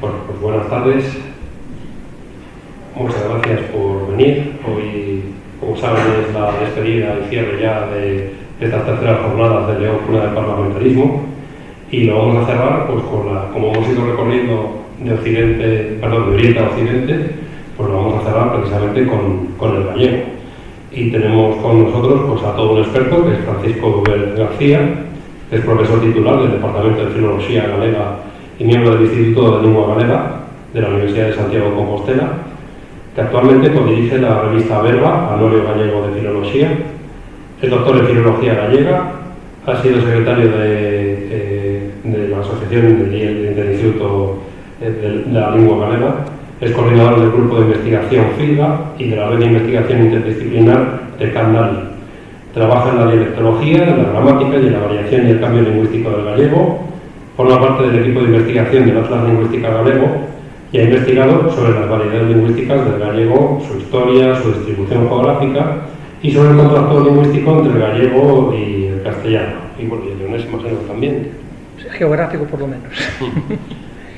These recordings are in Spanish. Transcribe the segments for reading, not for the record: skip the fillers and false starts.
Bueno, pues buenas tardes. Muchas gracias por venir. Hoy, como saben, es la despedida y cierre ya de estas terceras jornadas de León Cuna del Parlamentarismo, y lo vamos a cerrar pues como hemos ido recorriendo de oriente a occidente, pues lo vamos a cerrar precisamente con el gallego. Y tenemos con nosotros pues a todo un experto, que es Francisco Dubel García, que es profesor titular del Departamento de Filología Galega y miembro del Instituto de Lengua Galega de la Universidad de Santiago de Compostela, que actualmente codirige la revista Verba, Anuario Gallego de Filología. Es doctor en Filología Gallega, ha sido secretario de la Asociación del Instituto de la Lengua Galega, es coordinador del Grupo de Investigación FILGA y de la Red de Investigación Interdisciplinar de CANDALI. Trabaja en la dialectología, en la gramática y en la variación y el cambio lingüístico del gallego. Forma parte del equipo de investigación del Atlas Lingüística Galego y ha investigado sobre las variedades lingüísticas del gallego, su historia, su distribución geográfica y sobre el contrasto lingüístico entre el gallego y el castellano. Y bueno, y el leonés más o menos también. Geográfico por lo menos.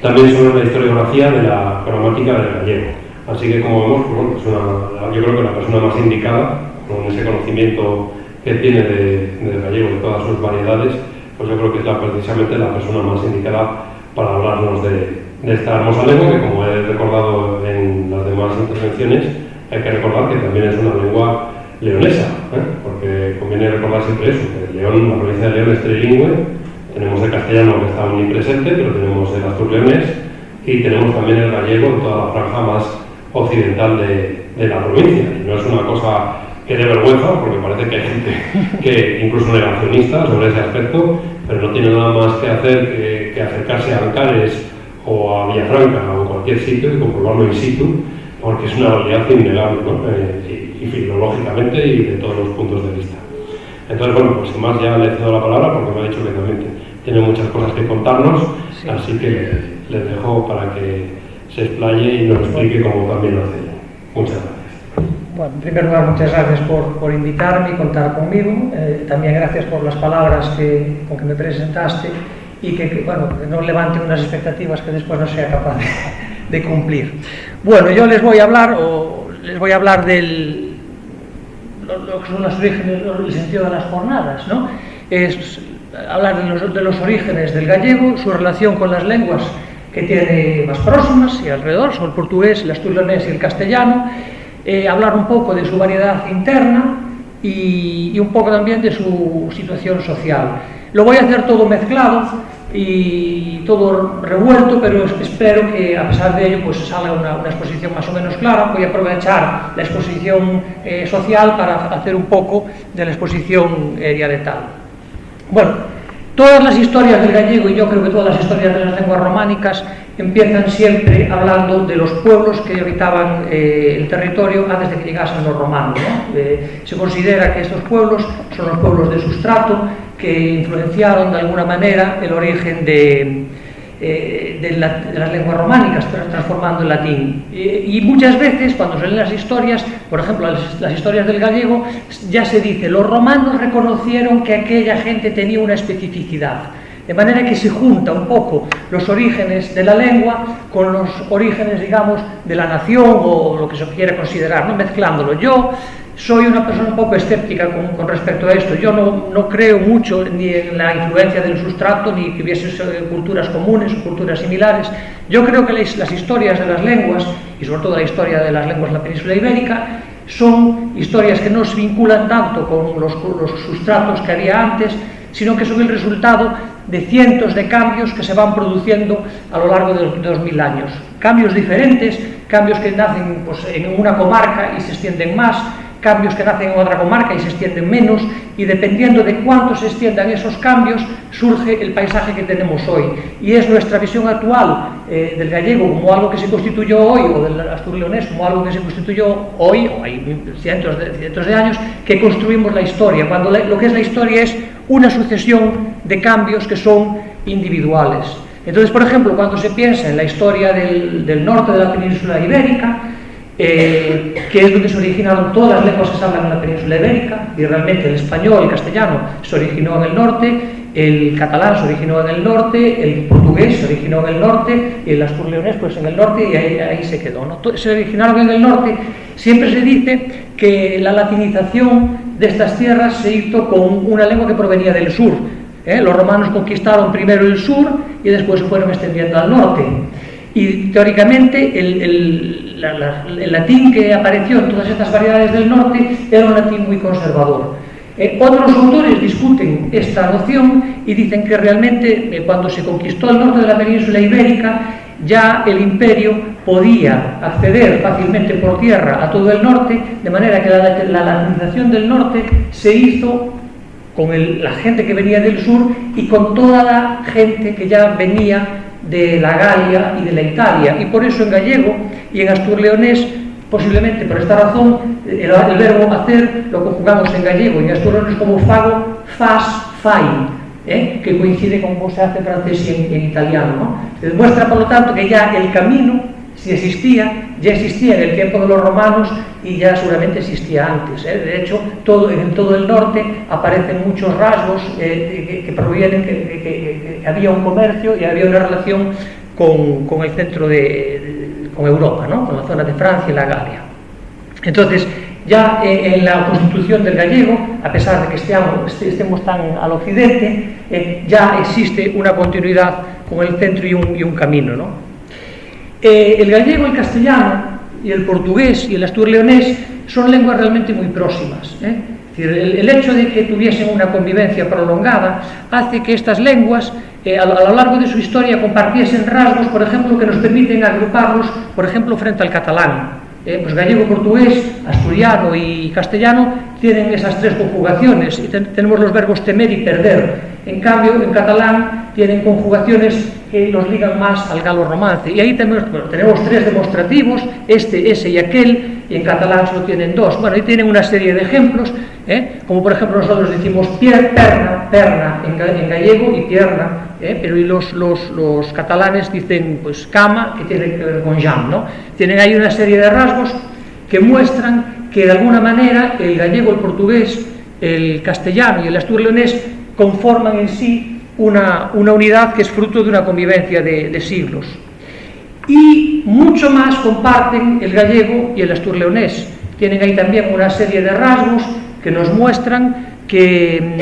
También sobre la historiografía de la gramática del gallego. Así que, como vemos, pues bueno, yo creo que la persona más indicada, con ese conocimiento que tiene del gallego, de todas sus variedades, pues yo creo que es precisamente la persona más indicada para hablarnos de esta hermosa lengua, que, como he recordado en las demás intervenciones, hay que recordar que también es una lengua leonesa, porque conviene recordar siempre eso, que León, la provincia de León, es trilingüe. Tenemos el castellano, que está omnipresente, pero tenemos el astur-leonés y tenemos también el gallego en toda la franja más occidental de la provincia. Y no es una cosa que dé vergüenza, porque parece que hay gente que incluso negacionista sobre ese aspecto, pero no tiene nada más que hacer que acercarse a Ancares o a Villafranca o en cualquier sitio y comprobarlo in situ, porque es una realidad innegable, ¿no? Y filológicamente y de todos los puntos de vista. Entonces, bueno, pues sin más ya le cedo la palabra, porque me ha dicho que también tiene muchas cosas que contarnos, sí. Así que le dejo para que se explaye y nos explique cómo también lo hace ella. Muchas gracias. Bueno, en primer lugar, muchas gracias por invitarme y contar conmigo. También gracias por las palabras con que me presentaste y que no levanten unas expectativas que después no sea capaz de cumplir. Bueno, yo les voy a hablar del lo que son los orígenes, el sentido de las jornadas, ¿no? Es hablar de los orígenes del gallego, su relación con las lenguas que tiene más próximas y alrededor, son el portugués, el astur-leonés y el castellano, hablar un poco de su variedad interna y un poco también de su situación social. Lo voy a hacer todo mezclado y todo revuelto, pero espero que a pesar de ello pues salga una exposición más o menos clara. Voy a aprovechar la exposición social para hacer un poco de la exposición dialectal. Bueno, todas las historias del gallego, y yo creo que todas las historias de las lenguas románicas, empiezan siempre hablando de los pueblos que habitaban el territorio antes de que llegasen los romanos, ¿no? Se considera que estos pueblos son los pueblos de sustrato que influenciaron de alguna manera el origen de las lenguas románicas, transformando el latín. Y muchas veces, cuando se leen las historias, por ejemplo, las historias del gallego, ya se dice, los romanos reconocieron que aquella gente tenía una especificidad. De manera que se junta un poco los orígenes de la lengua con los orígenes, digamos, de la nación o lo que se quiera considerar, ¿no? Mezclándolo. Yo soy una persona un poco escéptica con respecto a esto. Yo no creo mucho ni en la influencia del sustrato, ni que hubiese culturas comunes o culturas similares. Yo creo que las historias de las lenguas, y sobre todo la historia de las lenguas de la península ibérica, son historias que no se vinculan tanto con los sustratos que había antes, sino que son el resultado de cientos de cambios que se van produciendo a lo largo de 2000 años. Cambios diferentes, cambios que nacen pues, en una comarca y se extienden más, cambios que nacen en otra comarca y se extienden menos, y dependiendo de cuánto se extiendan esos cambios, surge el paisaje que tenemos hoy. Y es nuestra visión actual del gallego como algo que se constituyó hoy, o del astur-leonés como algo que se constituyó hoy, o hay cientos de años, que construimos la historia, cuando lo que es la historia es una sucesión de cambios que son individuales. Entonces, por ejemplo, cuando se piensa en la historia del norte de la península ibérica, que es donde se originaron todas las lenguas que se hablan en la península ibérica, y realmente el español, el castellano, se originó en el norte, El catalán se originó en el norte, el portugués se originó en el norte y el asturleonés pues en el norte, y ahí se quedó, ¿no? Se originaron en el norte. Siempre se dice que la latinización de estas tierras se hizo con una lengua que provenía del sur. Los romanos conquistaron primero el sur y después se fueron extendiendo al norte. Y teóricamente el latín que apareció en todas estas variedades del norte era un latín muy conservador. Otros autores discuten esta noción y dicen que realmente cuando se conquistó el norte de la península ibérica, ya el imperio podía acceder fácilmente por tierra a todo el norte, de manera que la latinización del norte se hizo con la gente que venía del sur y con toda la gente que ya venía de la Galia y de la Italia, y por eso en gallego y en asturleonés, posiblemente por esta razón, el verbo hacer lo conjugamos en gallego y en asturleonés como fago, fas, fai, que coincide con cómo se hace en francés y en italiano, ¿no? Se demuestra, por lo tanto, que ya el camino, si existía, ya existía en el tiempo de los romanos y ya seguramente existía antes. De hecho, en todo el norte aparecen muchos rasgos que provienen, que había un comercio y había una relación con el centro con Europa, ¿no? Con la zona de Francia y la Galia. Entonces, ya en la constitución del gallego, a pesar de que estemos tan al occidente, ya existe una continuidad con el centro y un camino, ¿no? El gallego, el castellano y el portugués y el asturleonés son lenguas realmente muy próximas. Es decir, el hecho de que tuviesen una convivencia prolongada hace que estas lenguas a lo largo de su historia compartiesen rasgos, por ejemplo, que nos permiten agruparlos, por ejemplo, frente al catalán. Pues gallego, portugués, asturiano y castellano tienen esas tres conjugaciones y tenemos los verbos temer y perder. En cambio, en catalán tienen conjugaciones que los ligan más al galo-romance. Y ahí tenemos tres demostrativos, este, ese y aquel, y en catalán solo tienen dos. Bueno, ahí tienen una serie de ejemplos, como por ejemplo nosotros decimos perna en gallego y pierna, pero los catalanes dicen pues cama, que tiene que ver con jam, ¿no? Tienen ahí una serie de rasgos que muestran que de alguna manera el gallego, el portugués, el castellano y el asturleonés conforman en sí una unidad que es fruto de una convivencia de siglos. Y mucho más comparten el gallego y el asturleonés. Tienen ahí también una serie de rasgos que nos muestran que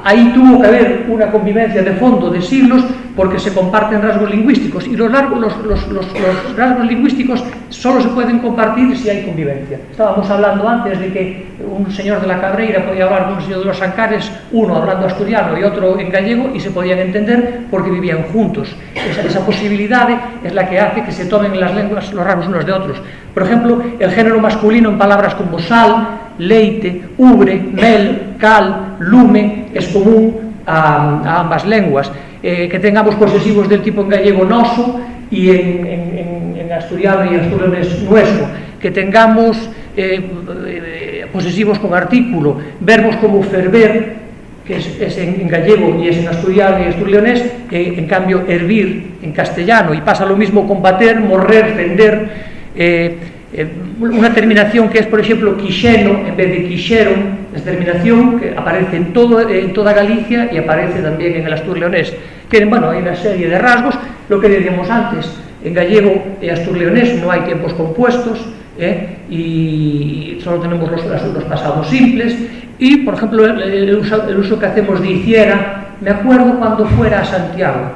ahí tuvo que haber una convivencia de fondo de siglos, porque se comparten rasgos lingüísticos, y los rasgos lingüísticos solo se pueden compartir si hay convivencia. Estábamos hablando antes de que un señor de la Cabreira podía hablar con un señor de los Ancares, uno hablando asturiano y otro en gallego, y se podían entender porque vivían juntos. Esa posibilidad es la que hace que se tomen las lenguas los rasgos unos de otros. Por ejemplo, el género masculino en palabras como sal, leite, ubre, mel, cal, lume es común a ambas lenguas. Que tengamos posesivos del tipo en gallego noso y en asturiano y asturleonés nuestro, que tengamos posesivos con artículo, verbos como ferver, que es en gallego y es en asturiano y asturleonés, en cambio hervir en castellano, y pasa lo mismo con bater, morrer, fender. Una terminación que es, por ejemplo, quixeno en vez de quixeron, es terminación que aparece en toda Galicia y aparece también en el asturleonés. Bueno, hay una serie de rasgos, lo que decíamos antes, en gallego y asturleonés no hay tiempos compuestos, y solo tenemos los pasados simples, y, por ejemplo, el uso que hacemos de hiciera. Me acuerdo cuando fuera a Santiago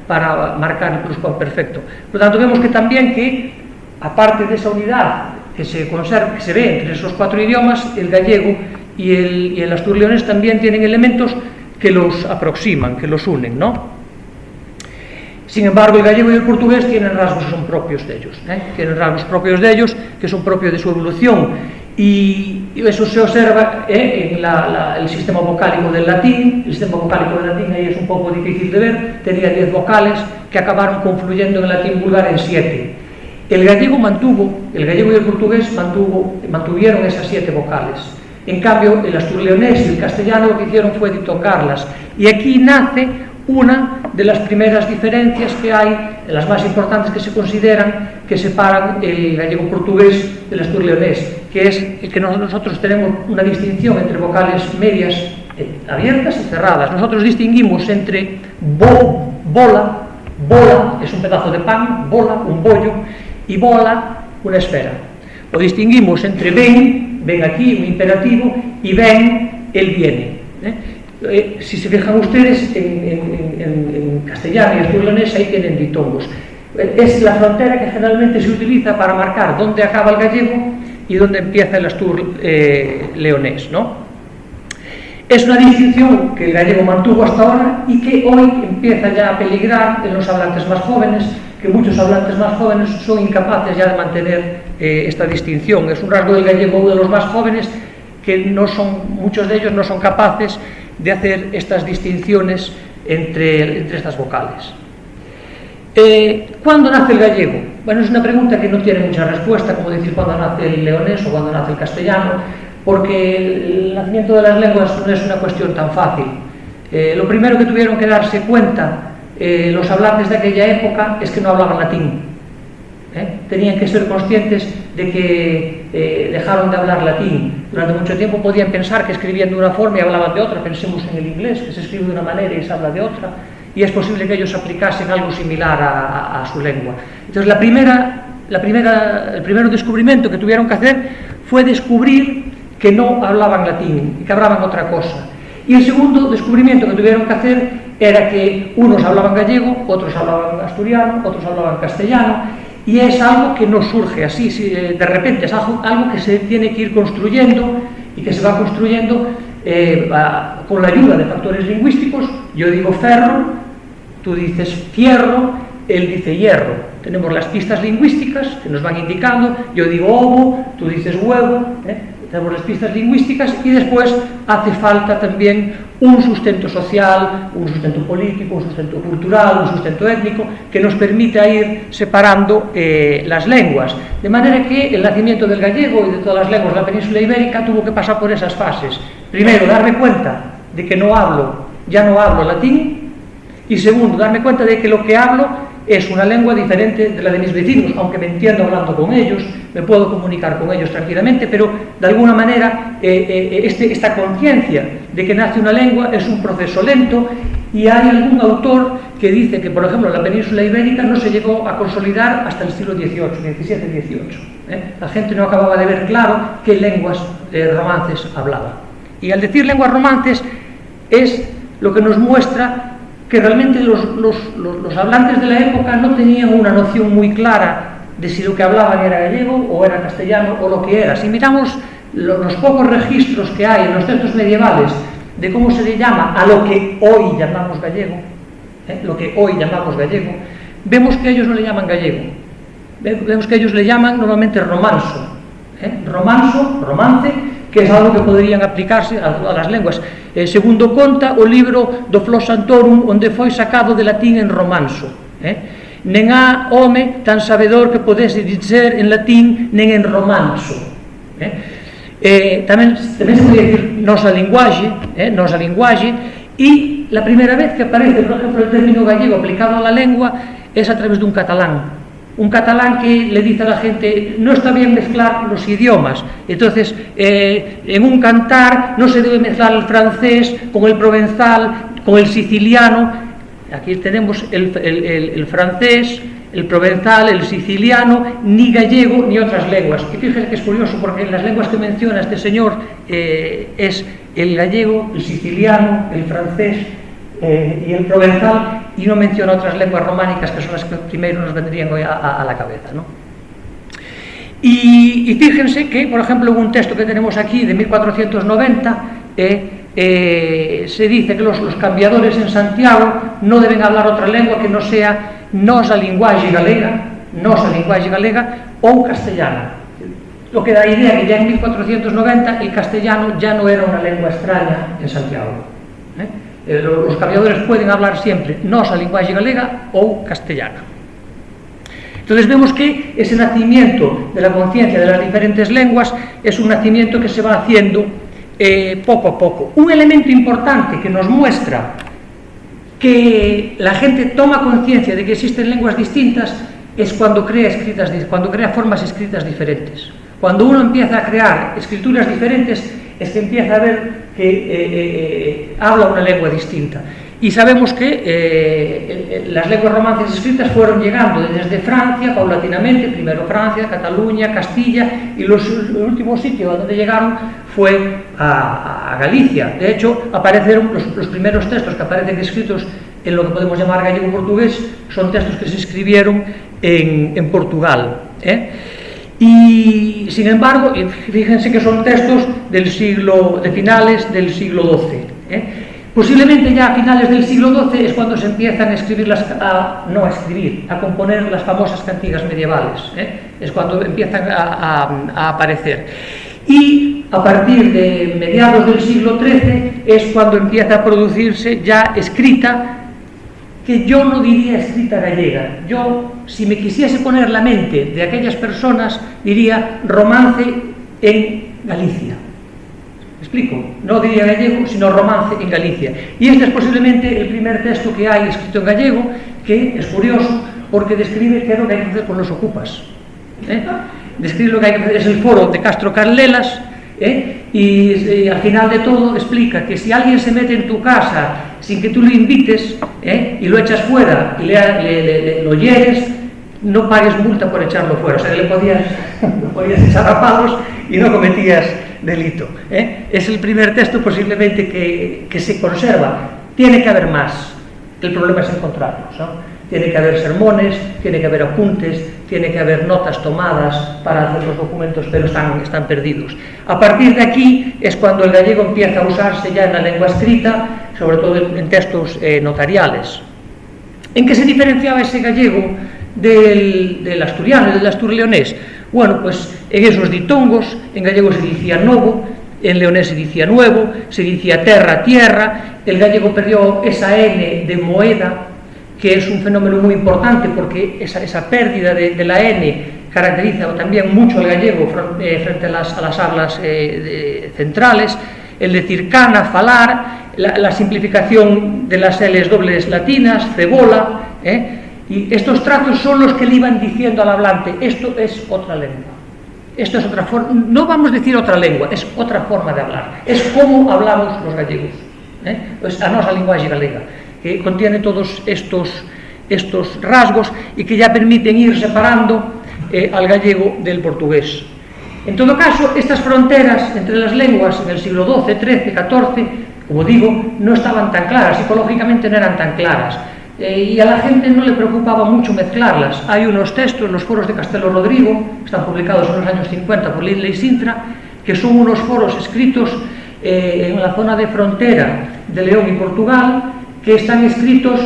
para marcar el pluscuamperfecto. Por lo tanto, vemos que también aparte de esa unidad que se ve entre esos cuatro idiomas, el gallego y el asturleonés también tienen elementos que los aproximan, que los unen, ¿no? Sin embargo, el gallego y el portugués tienen rasgos que son propios de ellos, tienen rasgos propios de ellos, que son propios de su evolución. Y eso se observa en el sistema vocálico del latín. El sistema vocálico del latín ahí es un poco difícil de ver, tenía 10 vocales que acabaron confluyendo en el latín vulgar en 7. El gallego y el portugués mantuvieron esas 7 vocales. En cambio, el asturleonés y el castellano lo que hicieron fue ditongarlas. Y aquí nace una de las primeras diferencias que hay, de las más importantes que se consideran, que separan el gallego portugués del asturleonés, que es que nosotros tenemos una distinción entre vocales medias abiertas y cerradas. Nosotros distinguimos entre bola es un pedazo de pan, bola, un bollo, y bola, una esfera. O distinguimos entre ven aquí, un imperativo, y ven, él viene. Si se fijan ustedes, en castellano y asturianés ahí tienen diptongos. Es la frontera que generalmente se utiliza para marcar dónde acaba el gallego y dónde empieza el astur leonés, ¿no? Es una distinción que el gallego mantuvo hasta ahora y que hoy empieza ya a peligrar en los hablantes más jóvenes, que muchos hablantes más jóvenes son incapaces ya de mantener esta distinción. Es un rasgo del gallego de los más jóvenes que muchos de ellos no son capaces de hacer estas distinciones entre estas vocales. ¿Cuándo nace el gallego? Bueno, es una pregunta que no tiene mucha respuesta, como decir cuándo nace el leonés o cuándo nace el castellano, porque el nacimiento de las lenguas no es una cuestión tan fácil. Lo primero que tuvieron que darse cuenta los hablantes de aquella época es que no hablaban latín. Tenían que ser conscientes de que dejaron de hablar latín. Durante mucho tiempo podían pensar que escribían de una forma y hablaban de otra. Pensemos en el inglés, que se escribe de una manera y se habla de otra, y es posible que ellos aplicasen algo similar a su lengua. Entonces el primer descubrimiento que tuvieron que hacer fue descubrir que no hablaban latín y que hablaban otra cosa. Y el segundo descubrimiento que tuvieron que hacer era que unos hablaban gallego, otros hablaban asturiano, otros hablaban castellano, y es algo que no surge así, de repente, es algo que se tiene que ir construyendo y que se va construyendo con la ayuda de factores lingüísticos. Yo digo ferro, tú dices fierro, él dice hierro. Tenemos las pistas lingüísticas que nos van indicando, yo digo ovo, tú dices huevo, tenemos las pistas lingüísticas, y después hace falta también un sustento social, un sustento político, un sustento cultural, un sustento étnico, que nos permita ir separando las lenguas. De manera que el nacimiento del gallego y de todas las lenguas de la península ibérica tuvo que pasar por esas fases. Primero, darme cuenta de que ya no hablo latín, y segundo, darme cuenta de que lo que hablo es una lengua diferente de la de mis vecinos, aunque me entiendo hablando con ellos, me puedo comunicar con ellos tranquilamente, pero de alguna manera esta conciencia de que nace una lengua es un proceso lento, y hay algún autor que dice que, por ejemplo, la península ibérica no se llegó a consolidar hasta el siglo XVIII, XVII. La gente no acababa de ver claro qué lenguas romances hablaba. Y al decir lenguas romances es lo que nos muestra que realmente los hablantes de la época no tenían una noción muy clara de si lo que hablaban era gallego o era castellano o lo que era. Si miramos los pocos registros que hay en los textos medievales de cómo se le llama a lo que hoy llamamos gallego, vemos que ellos no le llaman gallego, vemos que ellos le llaman normalmente romanzo, romance, que es algo que podrían aplicarse a las lenguas. Segundo conta o libro do Flos Santorum, onde foi sacado de latín en romanzo. Nen há home tan sabedor que podese dizer en latín nen en romanzo. Tamén se podía dicir nosa linguaxe, e la primeira vez que aparece, por exemplo, el término gallego aplicado a la lengua es a través dun catalán. Un catalán que le dice a la gente, no está bien mezclar los idiomas, entonces en un cantar no se debe mezclar el francés con el provenzal, con el siciliano. Aquí tenemos el francés, el provenzal, el siciliano, ni gallego ni otras lenguas. Y fíjense que es curioso, porque en las lenguas que menciona este señor es el gallego, el siciliano, el francés y el provenzal, y no menciona otras lenguas románicas que son las que primero nos vendrían hoy a la cabeza, ¿no? Y fíjense que, por ejemplo, en un texto que tenemos aquí de 1490 se dice que los cambiadores en Santiago no deben hablar otra lengua que no sea nosa linguaxe galega ou castellana. Lo que da idea que ya en 1490 el castellano ya no era una lengua extraña en Santiago. Los cambiadores pueden hablar siempre nosa linguaxe galega ou castellana. Entonces vemos que ese nacimiento de la conciencia de las diferentes lenguas es un nacimiento que se va haciendo poco a poco. Un elemento importante que nos muestra que la gente toma conciencia de que existen lenguas distintas es cuando crea formas escritas diferentes. Cuando uno empieza a crear escrituras diferentes es que empieza a haber que habla una lengua distinta. Y sabemos que las lenguas romances escritas fueron llegando desde Francia, paulatinamente, primero Francia, Cataluña, Castilla, y el último sitio a donde llegaron fue a Galicia. De hecho, aparecieron los primeros textos que aparecen escritos en lo que podemos llamar gallego-portugués, son textos que se escribieron en Portugal. Y, sin embargo, fíjense que son textos de finales del siglo XII. Posiblemente ya a finales del siglo XII es cuando se empiezan a escribir a componer las famosas cantigas medievales. Es cuando empiezan a aparecer. Y a partir de mediados del siglo XIII es cuando empieza a producirse ya escrita, que yo no diría escrita gallega. Yo, si me quisiese poner la mente de aquellas personas, diría romance en Galicia. ¿Me explico? No diría gallego, sino romance en Galicia. Y este es posiblemente el primer texto que hay escrito en gallego, que es curioso, porque describe qué es lo que hay que hacer con los ocupas. Describe lo que hay que hacer, es el foro de Castro Carlelas, y al final de todo explica que si alguien se mete en tu casa sin que tú lo invites, y lo echas fuera y lo hieres, no pagues multa por echarlo fuera. O sea, lo podías echar a palos y no cometías delito. Es el primer texto posiblemente que se conserva. Tiene que haber más, el problema es encontrarlos, ¿no? Tiene que haber sermones, tiene que haber apuntes, tiene que haber notas tomadas para hacer los documentos, pero están perdidos. A partir de aquí es cuando el gallego empieza a usarse ya en la lengua escrita, sobre todo en textos notariales. ¿En qué se diferenciaba ese gallego del asturiano y del astur-leonés? Bueno, pues en esos ditongos, en gallego se decía novo, en leonés se decía nuevo, se decía terra, tierra. El gallego perdió esa N de moeda, que es un fenómeno muy importante porque esa pérdida de la N caracteriza también mucho al gallego frente a las hablas centrales. El decir cana, falar, la simplificación de las L's dobles latinas, cebola, y estos tratos son los que le iban diciendo al hablante: esto es otra lengua, esto es otra forma, no vamos a decir otra lengua, es otra forma de hablar, es como hablamos los gallegos, pues a nosa linguaxe galega, que contiene todos estos rasgos y que ya permiten ir separando al gallego del portugués. En todo caso, estas fronteras entre las lenguas en el siglo XII, XIII, XIV, como digo, no estaban tan claras, psicológicamente no eran tan claras, y a la gente no le preocupaba mucho mezclarlas. Hay unos textos, los foros de Castelo Rodrigo, están publicados en los años 50 por Lindley Sintra, que son unos foros escritos en la zona de frontera de León y Portugal, que están escritos,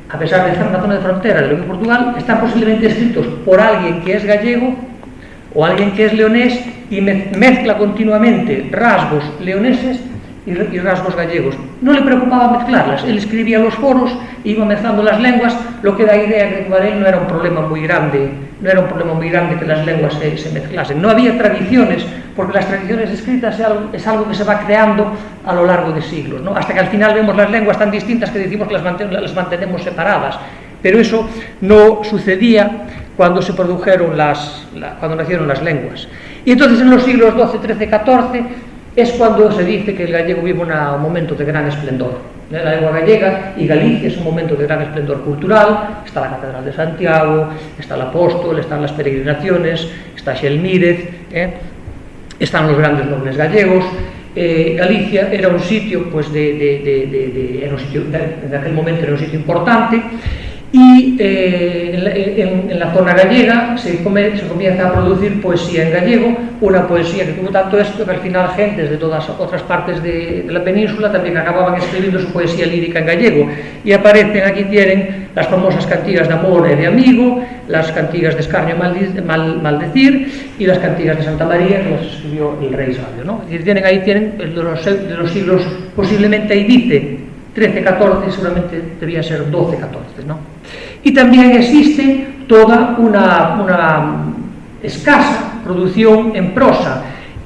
a pesar de estar en la zona de frontera de León y Portugal, están posiblemente escritos por alguien que es gallego o alguien que es leonés y mezcla continuamente rasgos leoneses y rasgos gallegos. No le preocupaba mezclarlas, él escribía los foros, iba mezclando las lenguas, lo que da idea que para él no era un problema muy grande que las lenguas se mezclasen. No había tradiciones, porque las tradiciones escritas es algo que se va creando a lo largo de siglos, ¿no? Hasta que al final vemos las lenguas tan distintas que decimos que las mantenemos separadas. Pero eso no sucedía cuando se produjeron cuando nacieron las lenguas. Y entonces en los siglos XII, XIII, XIV es cuando se dice que el gallego vive un momento de gran esplendor. La lengua gallega y Galicia es un momento de gran esplendor cultural. Está la Catedral de Santiago, está el Apóstol, están las peregrinaciones, está Xelmírez, están los grandes nobles gallegos. Galicia era un sitio, pues, en aquel momento era un sitio importante. Y en la zona gallega se comienza a producir poesía en gallego, una poesía que tuvo tanto éxito que al final gentes de todas otras partes de la península también acababan escribiendo su poesía lírica en gallego, y aparecen, aquí tienen las famosas cantigas de amor y de amigo, las cantigas de escarnio y maldecir, y las cantigas de Santa María, que las escribió el rey sabio, ¿no? Y tienen de los siglos, posiblemente ahí dice 13, 14, seguramente debía ser 12, 14, ¿no? Y también existe toda una escasa producción en prosa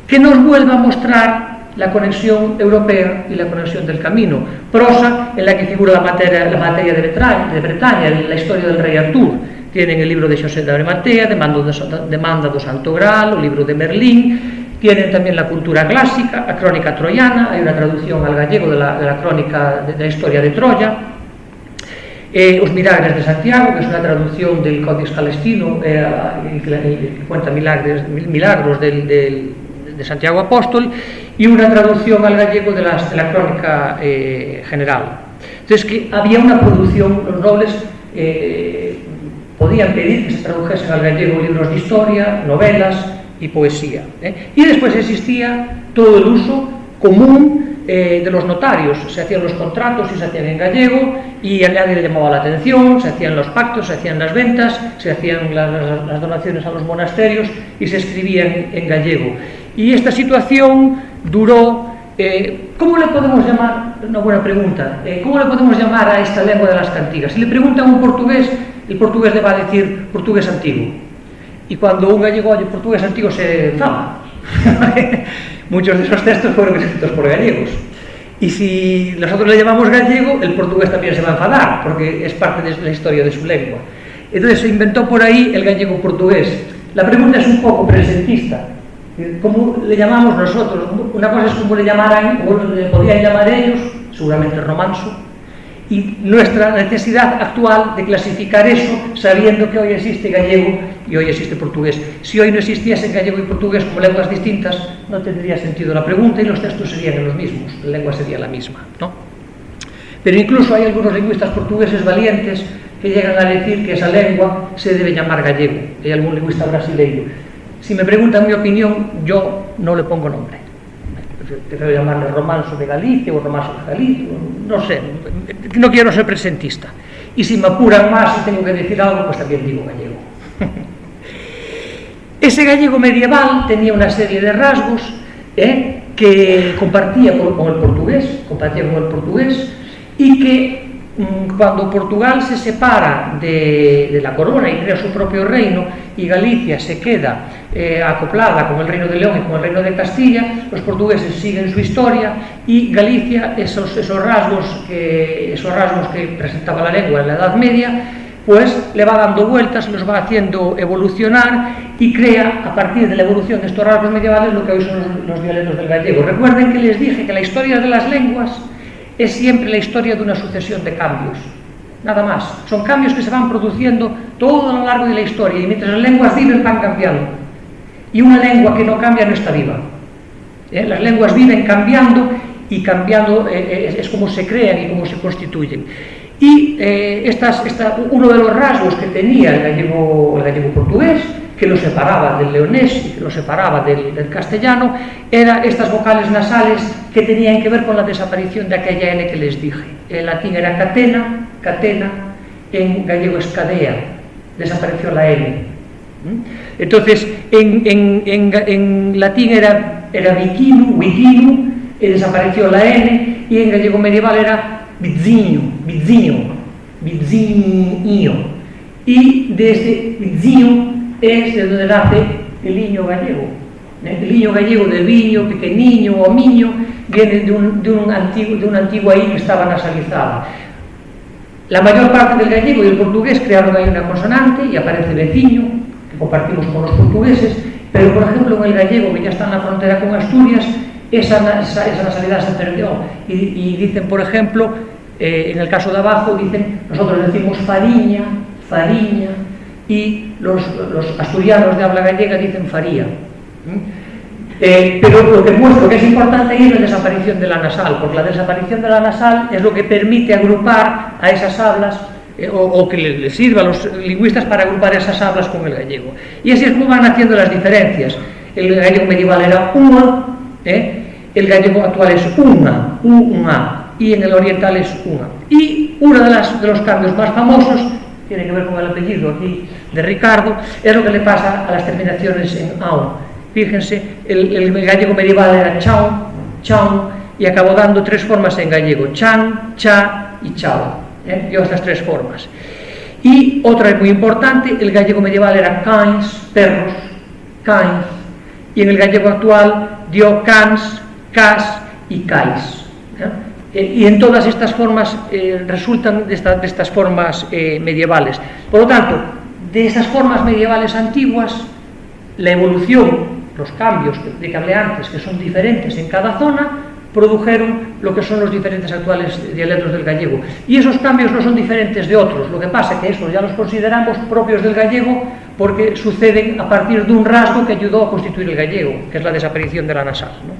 que nos vuelve a mostrar la conexión europea y la conexión del camino. Prosa en la que figura la materia de Bretaña, la historia del rey Artur. Tienen el libro de Xosé de Arimatea, Demanda do Santo Graal, o libro de Merlín, tienen también la cultura clásica, la crónica troyana, hay una traducción al gallego de la crónica de la historia de Troya, Os Milagres de Santiago, que es una traducción del Codex Calestino, que cuenta milagros de Santiago Apóstol, y una traducción al gallego de la crónica general. Entonces, que había una producción, los nobles podían pedir que se tradujesen al gallego libros de historia, novelas y poesía. Y después existía todo el uso común de los notarios. Se hacían los contratos y se hacían en gallego, y a nadie le llamaba la atención, se hacían los pactos, se hacían las ventas, se hacían las donaciones a los monasterios y se escribían en gallego. Y esta situación duró, ¿cómo le podemos llamar? Una buena pregunta. ¿Cómo le podemos llamar a esta lengua de las cantigas? Si le preguntan a un portugués, el portugués le va a decir portugués antiguo. Y cuando un gallego oye portugués antiguo se enfada. Muchos de esos textos fueron escritos por gallegos. Y si nosotros le llamamos gallego, el portugués también se va a enfadar, porque es parte de la historia de su lengua. Entonces se inventó por ahí el gallego portugués. La pregunta es un poco presentista. ¿Cómo le llamamos nosotros? Una cosa es cómo le llamaran, o le podían llamar ellos, seguramente romanzo, y nuestra necesidad actual de clasificar eso, sabiendo que hoy existe gallego y hoy existe portugués. Si hoy no existiesen gallego y portugués como lenguas distintas, no tendría sentido la pregunta y los textos serían los mismos, la lengua sería la misma, ¿no? Pero incluso hay algunos lingüistas portugueses valientes que llegan a decir que esa lengua se debe llamar gallego. Hay algún lingüista brasileño. Si me preguntan mi opinión, yo no le pongo nombre. Prefiero llamarle romanzo de Galicia o romanzo de Galicia, no sé, no quiero ser presentista. Y si me apuran más y tengo que decir algo, pues también digo gallego. Ese gallego medieval tenía una serie de rasgos que compartía con el portugués, y que cuando Portugal se separa de la corona y crea su propio reino, y Galicia se queda acoplada con el reino de León y con el reino de Castilla, los portugueses siguen su historia, y Galicia, esos rasgos que presentaba la lengua en la Edad Media, pues le va dando vueltas, los va haciendo evolucionar y crea, a partir de la evolución de estos rasgos medievales, lo que hoy son los dialectos del gallego. Recuerden que les dije que la historia de las lenguas es siempre la historia de una sucesión de cambios, nada más. Son cambios que se van produciendo todo a lo largo de la historia, y mientras las lenguas viven van cambiando. Y una lengua que no cambia no está viva. Las lenguas viven cambiando, y cambiando es como se crean y como se constituyen. Y uno de los rasgos que tenía el gallego portugués, que lo separaba del leonés y que lo separaba del castellano, eran estas vocales nasales que tenían que ver con la desaparición de aquella N que les dije. En latín era catena, en gallego es cadea, desapareció la N. Entonces, en latín era viquino, y desapareció la N, y en gallego medieval era bizzinho, y desde bizzinho es de donde nace el liño gallego. El liño gallego de viño, pequeniño o miño, viene de una antigua I que estaba nasalizada. La mayor parte del gallego y el portugués crearon ahí una consonante y aparece veciño, que compartimos con los portugueses, pero por ejemplo en el gallego, que ya está en la frontera con Asturias, esa nasalidad se perdió. Y dicen, por ejemplo, en el caso de abajo, nosotros decimos fariña, y los asturianos de habla gallega dicen faría. Pero lo que muestro que es importante es la desaparición de la nasal, porque la desaparición de la nasal es lo que permite agrupar a esas hablas, o que les sirva a los lingüistas para agrupar esas hablas con el gallego. Y así es como van haciendo las diferencias. El gallego medieval era una, el gallego actual es una, y en el oriental es una. Y uno de los cambios más famosos, tiene que ver con el apellido aquí de Ricardo, es lo que le pasa a las terminaciones en AU. Fíjense, el gallego medieval era chau, y acabó dando tres formas en gallego: chan, cha y chao. Dio estas tres formas. Y otra muy importante, el gallego medieval era cães, perros, cães, y en el gallego actual dio cans, cas y cais. Y en todas estas formas resultan de estas formas medievales. Por lo tanto, de estas formas medievales antiguas, la evolución los cambios de que hablé antes, que son diferentes en cada zona, produjeron lo que son los diferentes actuales dialectos del gallego. Y esos cambios no son diferentes de otros, lo que pasa es que esos ya los consideramos propios del gallego porque suceden a partir de un rasgo que ayudó a constituir el gallego, que es la desaparición de la nasal, ¿no?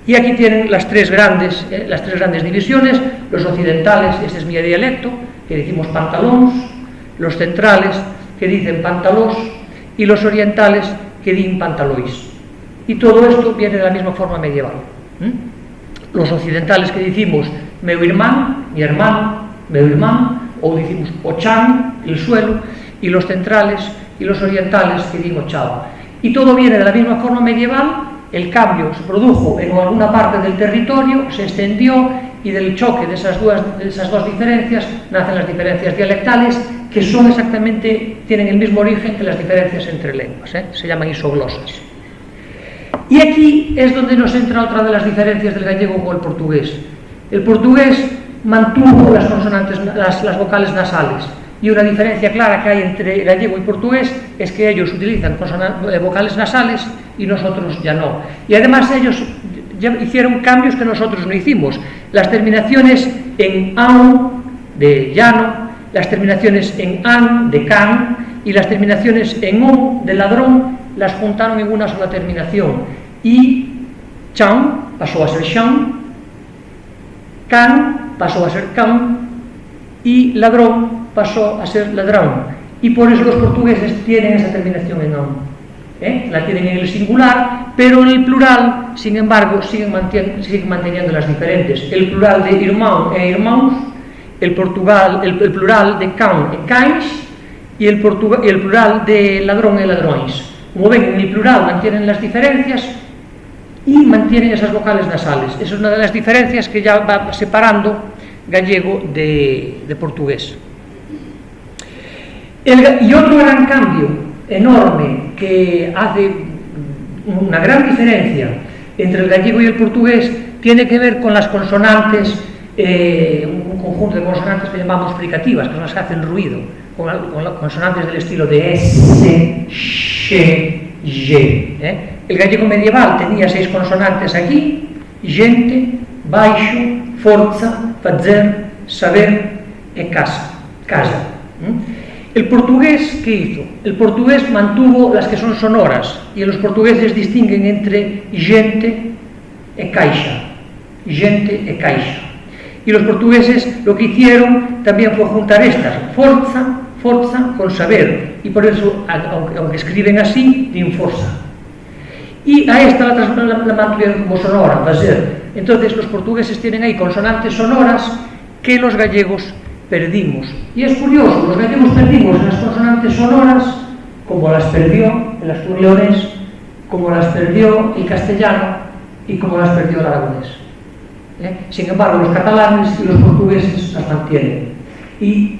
Y aquí tienen las tres grandes divisiones: los occidentales, este es mi dialecto, que decimos pantalóns; los centrales, que dicen pantalós; y los orientales, que dicen pantalois. Y todo esto viene de la misma forma medieval. Los occidentales, que decimos meu irmán, mi hermano, meu irmán, ou decimos o chan, el suelo; y los centrales y los orientales, que dicen o chao. Y todo viene de la misma forma medieval. El cambio se produjo en alguna parte del territorio, se extendió, y del choque de esas dos diferencias nacen las diferencias dialectales, que son exactamente, tienen el mismo origen que las diferencias entre lenguas, se llaman isoglosas. Y aquí es donde nos entra otra de las diferencias del gallego con el portugués. El portugués mantuvo las consonantes, las vocales nasales, y una diferencia clara que hay entre gallego y portugués es que ellos utilizan vocales nasales y nosotros ya no. Y además ellos ya hicieron cambios que nosotros no hicimos. Las terminaciones en an, de llano; las terminaciones en an, de can; y las terminaciones en on, de ladrón, las juntaron en una sola terminación. Y chan pasó a ser chan, can pasó a ser can, y ladrón pasó a ser ladrón. Y por eso los portugueses tienen esa terminación en on. La tienen en el singular, pero en el plural, sin embargo, siguen manteniendo las diferentes. El plural de irmão e irmãos, el plural de cão e cães, y el plural de ladrón e ladrões. Como ven, en el plural mantienen las diferencias y mantienen esas vocales nasales. Esa es una de las diferencias que ya va separando gallego de portugués. Y otro gran cambio enorme que hace una gran diferencia entre el gallego y el portugués tiene que ver con las consonantes, un conjunto de consonantes que llamamos fricativas, que son las que hacen ruido, con las consonantes del estilo de S, X, G. El gallego medieval tenía 6 consonantes aquí: gente, baixo, forza, fazer, saber e casa. El portugués, ¿qué hizo? El portugués mantuvo las que son sonoras, y los portugueses distinguen entre gente e caixa. Gente e caixa. Y los portugueses lo que hicieron también fue juntar estas, forza con saber, y por eso, aunque escriben así, din forza. Y a esta la mantuvieron como sonora, fazer. Entonces los portugueses tienen ahí consonantes sonoras que los gallegos perdimos. Y es curioso, los gallegos perdimos las consonantes sonoras como las perdió el astur-leonés, como las perdió el castellano y como las perdió el aragonés. Sin embargo, los catalanes y los portugueses las mantienen. Y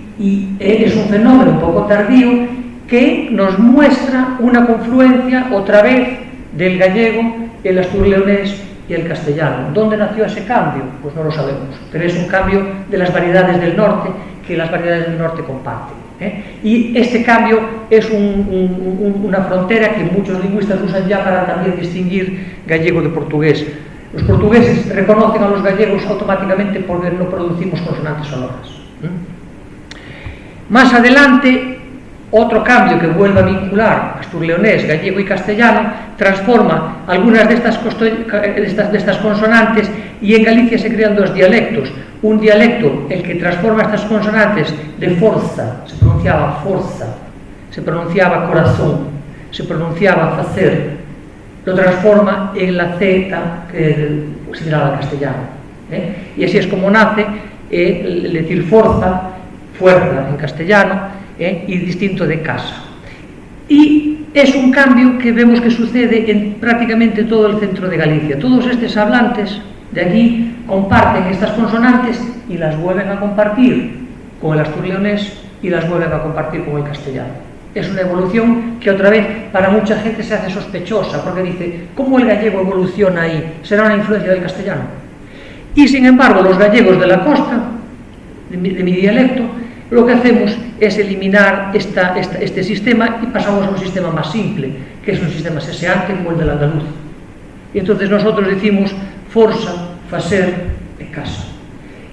es un fenómeno un poco tardío que nos muestra una confluencia otra vez del gallego, el astur-leonés y el castellano. ¿Dónde nació ese cambio? Pues no lo sabemos, pero es un cambio de las variedades del norte que las variedades del norte comparten. Y este cambio es una frontera que muchos lingüistas usan ya para también distinguir gallego de portugués. Los portugueses reconocen a los gallegos automáticamente porque no producimos consonantes sonoras. Más adelante, otro cambio que vuelve a vincular astur-leonés, gallego y castellano transforma algunas de estas consonantes, y en Galicia se crean 2 dialectos. Un dialecto, el que transforma estas consonantes de forza, se pronunciaba forza, se pronunciaba corazón, se pronunciaba facer, lo transforma en la Z similar al castellano. Y así es como nace el decir fuerza en castellano, y distinto de casa. Y es un cambio que vemos que sucede en prácticamente todo el centro de Galicia. Todos estos hablantes de allí comparten estas consonantes y las vuelven a compartir con el astur-leonés y las vuelven a compartir con el castellano. Es una evolución que otra vez para mucha gente se hace sospechosa, porque dice, ¿cómo el gallego evoluciona ahí? ¿Será una influencia del castellano? Y sin embargo, los gallegos de la costa, de mi dialecto, lo que hacemos es eliminar este sistema y pasamos a un sistema más simple, que es un sistema seseante como el del andaluz. Y entonces nosotros decimos forza, facer e casa.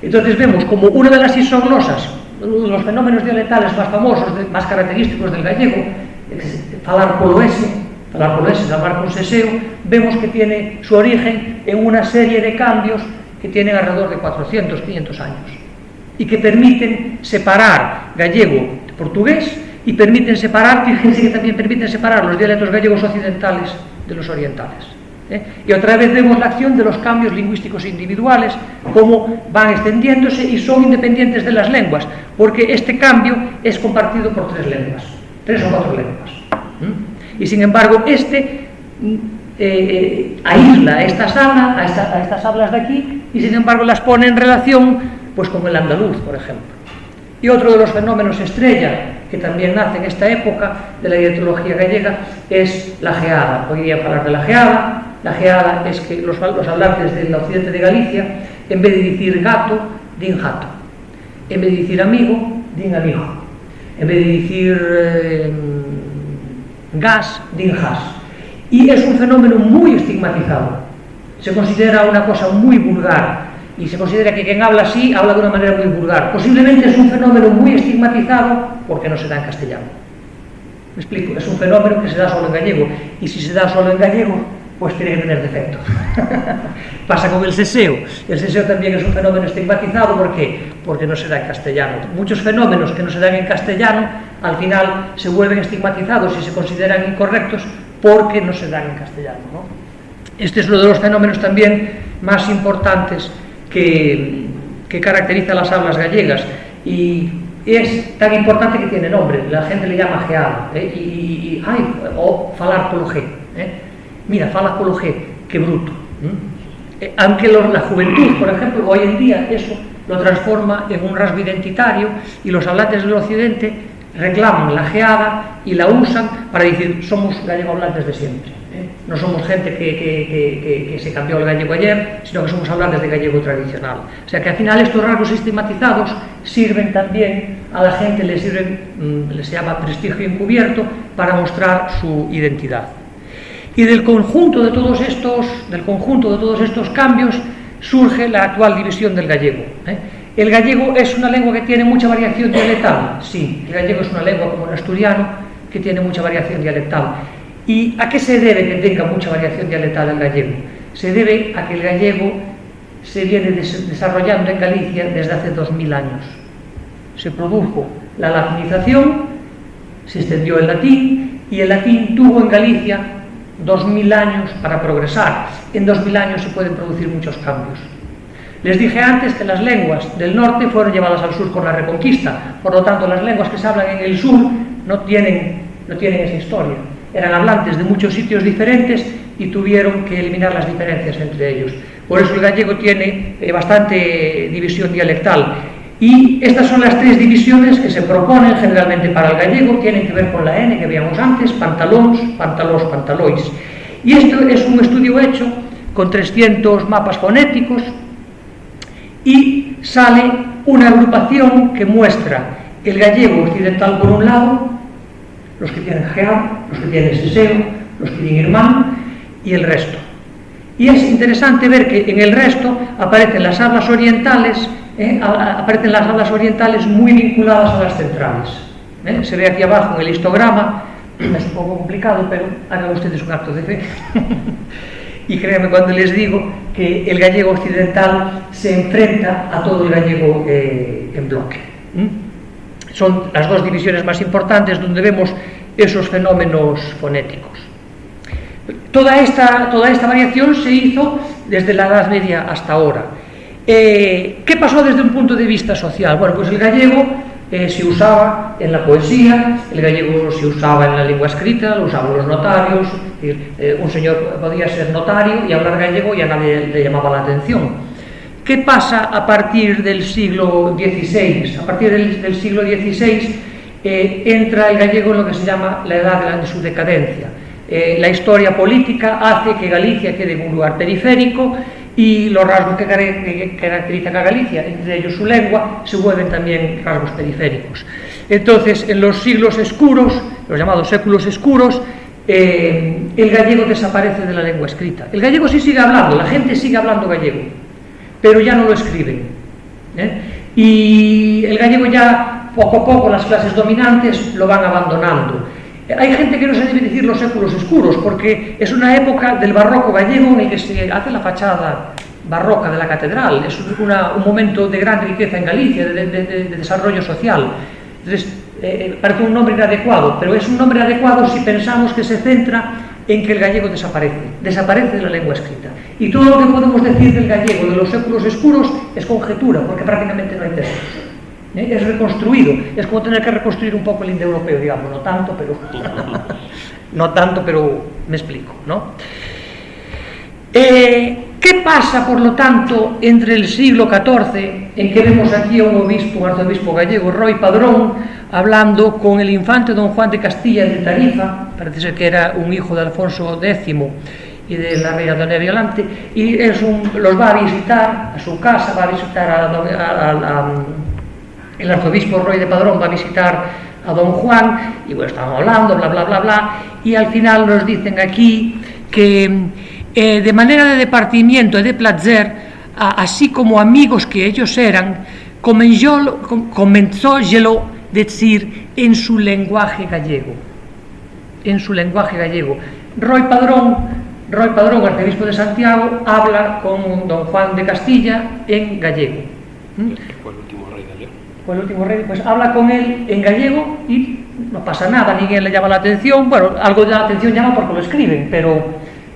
Entonces vemos como una de las isoglosas, uno de los fenómenos dialectales más famosos, más característicos del gallego, falar polo S, hablar con seseo, vemos que tiene su origen en una serie de cambios que tienen alrededor de 400, 500 años y que permiten separar gallego de portugués y permiten separar, fíjense que también permiten separar los dialectos gallegos occidentales de los orientales. Y otra vez vemos la acción de los cambios lingüísticos individuales, cómo van extendiéndose y son independientes de las lenguas, porque este cambio es compartido por 3 lenguas, 3 o 4 lenguas. Y sin embargo, aísla a estas hablas de aquí y sin embargo las pone en relación pues con el andaluz, por ejemplo. Y otro de los fenómenos estrella que también nace en esta época de la dialectología gallega es la geada. Hoy día hablar de la geada. La geada es que los hablantes del occidente de Galicia, en vez de decir gato, din jato. En vez de decir amigo, din amigo. En vez de decir gas, din gas. Y es un fenómeno muy estigmatizado. Se considera una cosa muy vulgar y se considera que quien habla así habla de una manera muy vulgar. Posiblemente es un fenómeno muy estigmatizado porque no se da en castellano. Me explico, es un fenómeno que se da solo en gallego y si se da solo en gallego, pues tiene que tener defecto. Pasa con el seseo. El seseo también es un fenómeno estigmatizado, ¿por qué? Porque no se da en castellano. Muchos fenómenos que no se dan en castellano, al final se vuelven estigmatizados y se consideran incorrectos porque no se dan en castellano, ¿no? Este es uno de los fenómenos también más importantes que caracteriza las hablas gallegas y es tan importante que tiene nombre. La gente le llama geada o falar polo G. Mira, fala polo G, que bruto. Aunque la juventud, por ejemplo, hoy en día eso lo transforma en un rasgo identitario y los hablantes del occidente reclaman la geada y la usan para decir somos gallego hablantes de siempre. No somos gente que se cambió el gallego ayer, sino que somos hablantes de gallego tradicional. O sea que al final estos rasgos sistematizados sirven también a la gente, les llama prestigio encubierto para mostrar su identidad. Y del conjunto de todos estos cambios surge la actual división del gallego. ¿El gallego es una lengua que tiene mucha variación dialectal? Sí, el gallego es una lengua como el asturiano que tiene mucha variación dialectal. ¿Y a qué se debe que tenga mucha variación dialectal el gallego? Se debe a que el gallego se viene desarrollando en Galicia desde hace 2000 años. Se produjo la latinización, se extendió el latín y el latín tuvo en Galicia 2000 años para progresar. En 2000 años se pueden producir muchos cambios. Les dije antes que las lenguas del norte fueron llevadas al sur con la Reconquista, por lo tanto las lenguas que se hablan en el sur no tienen esa historia. Eran hablantes de muchos sitios diferentes y tuvieron que eliminar las diferencias entre ellos. Por eso el gallego tiene bastante división dialectal. Y estas son las 3 divisiones que se proponen generalmente para el gallego, tienen que ver con la N que veíamos antes, pantalóns, pantalós, pantalois. Y esto es un estudio hecho con 300 mapas fonéticos y sale una agrupación que muestra el gallego occidental por un lado, los que tienen geada, los que tienen seseo, los que tienen irmán y el resto. Y es interesante ver que en el resto aparecen las hablas orientales, muy vinculadas a las centrales. Se ve aquí abajo en el histograma, es un poco complicado, pero hagan ustedes un acto de fe. Y créanme cuando les digo que el gallego occidental se enfrenta a todo el gallego en bloque. Son las 2 divisiones más importantes donde vemos esos fenómenos fonéticos. Toda esta variación se hizo desde la Edad Media hasta ahora. ¿Qué pasó desde un punto de vista social? Bueno, pues el gallego se usaba en la poesía, el gallego se usaba en la lengua escrita, lo usaban los notarios, un señor podía ser notario y hablar gallego y a nadie le llamaba la atención. ¿Qué pasa a partir del siglo XVI? A partir del siglo XVI entra el gallego en lo que se llama la edad de su decadencia. La historia política hace que Galicia quede en un lugar periférico y los rasgos que caracterizan a Galicia, entre ellos su lengua, se vuelven también rasgos periféricos. Entonces, en los siglos oscuros, los llamados séculos oscuros, el gallego desaparece de la lengua escrita. El gallego sí sigue hablando, la gente sigue hablando gallego, pero ya no lo escriben, y el gallego ya poco a poco las clases dominantes lo van abandonando. Hay gente que no se debe decir los séculos oscuros porque es una época del barroco gallego en el que se hace la fachada barroca de la catedral. Es un momento de gran riqueza en Galicia, de desarrollo social. Entonces, parece un nombre inadecuado, pero es un nombre adecuado si pensamos que se centra en que el gallego desaparece de la lengua escrita. Y todo lo que podemos decir del gallego de los séculos oscuros es conjetura, porque prácticamente no hay textos. Es reconstruido, es como tener que reconstruir un poco el indoeuropeo, digamos, no tanto, pero me explico, ¿no? ¿Qué pasa, por lo tanto, entre el siglo XIV, en que vemos aquí a un arzobispo gallego, Roy Padrón, hablando con el infante don Juan de Castilla de Tarifa, parece ser que era un hijo de Alfonso X y de la reina Doña Violante, y los va a visitar a su casa, va a visitar el arzobispo Roy de Padrón va a visitar a don Juan, y bueno, estaban hablando, bla, bla, bla, bla, y al final nos dicen aquí que de manera de departimiento y de placer, así como amigos que ellos eran, comenzólo decir en su lenguaje gallego. Roy Padrón, arzobispo de Santiago, habla con don Juan de Castilla en gallego. Fue el último rey de León. El último rey, pues habla con él en gallego y no pasa nada, ninguém le llama la atención. Bueno, algo de la atención llama porque lo escriben, pero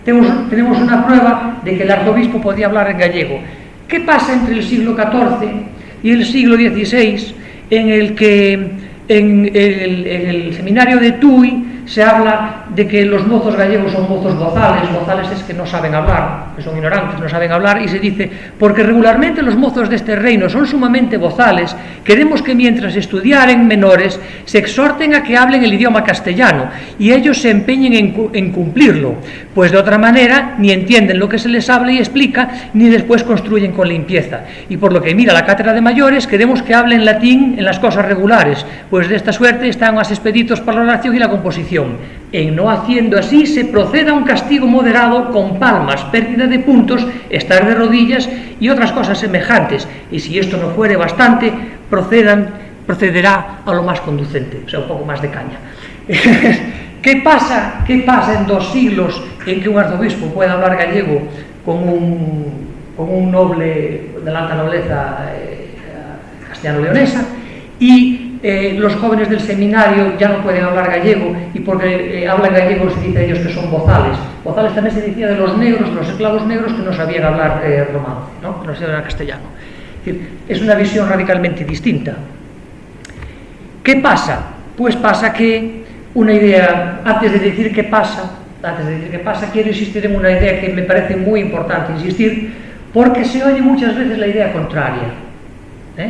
tenemos una prueba de que el arzobispo podía hablar en gallego. ¿Qué pasa entre el siglo XIV y el siglo XVI, en el que en el seminario de Tui se habla de que los mozos gallegos son mozos bozales es que no saben hablar, que son ignorantes, no saben hablar, y se dice, porque regularmente los mozos de este reino son sumamente bozales, queremos que mientras estudiaren menores se exhorten a que hablen el idioma castellano, y ellos se empeñen en cumplirlo, pues de otra manera ni entienden lo que se les habla y explica, ni después construyen con limpieza, y por lo que mira la cátedra de mayores, queremos que hablen latín en las cosas regulares, pues de esta suerte están más expeditos para la oración y la composición. En no haciendo así se proceda a un castigo moderado con palmas, pérdida de puntos, estar de rodillas y otras cosas semejantes, y si esto no fuere bastante, procederá a lo más conducente, o sea, un poco más de caña. ¿Qué pasa en 2 siglos en que un arzobispo pueda hablar gallego con un noble de la alta nobleza castellano-leonesa y los jóvenes del seminario ya no pueden hablar gallego, y porque hablan gallego se dice a ellos que son bozales. Bozales también se decía de los negros, de los esclavos negros que no sabían hablar romance, ¿no? Que no sabían hablar castellano. Es decir, es una visión radicalmente distinta. ¿Qué pasa? Pues pasa que una idea, antes de decir qué pasa, quiero insistir en una idea que me parece muy importante insistir, porque se oye muchas veces la idea contraria.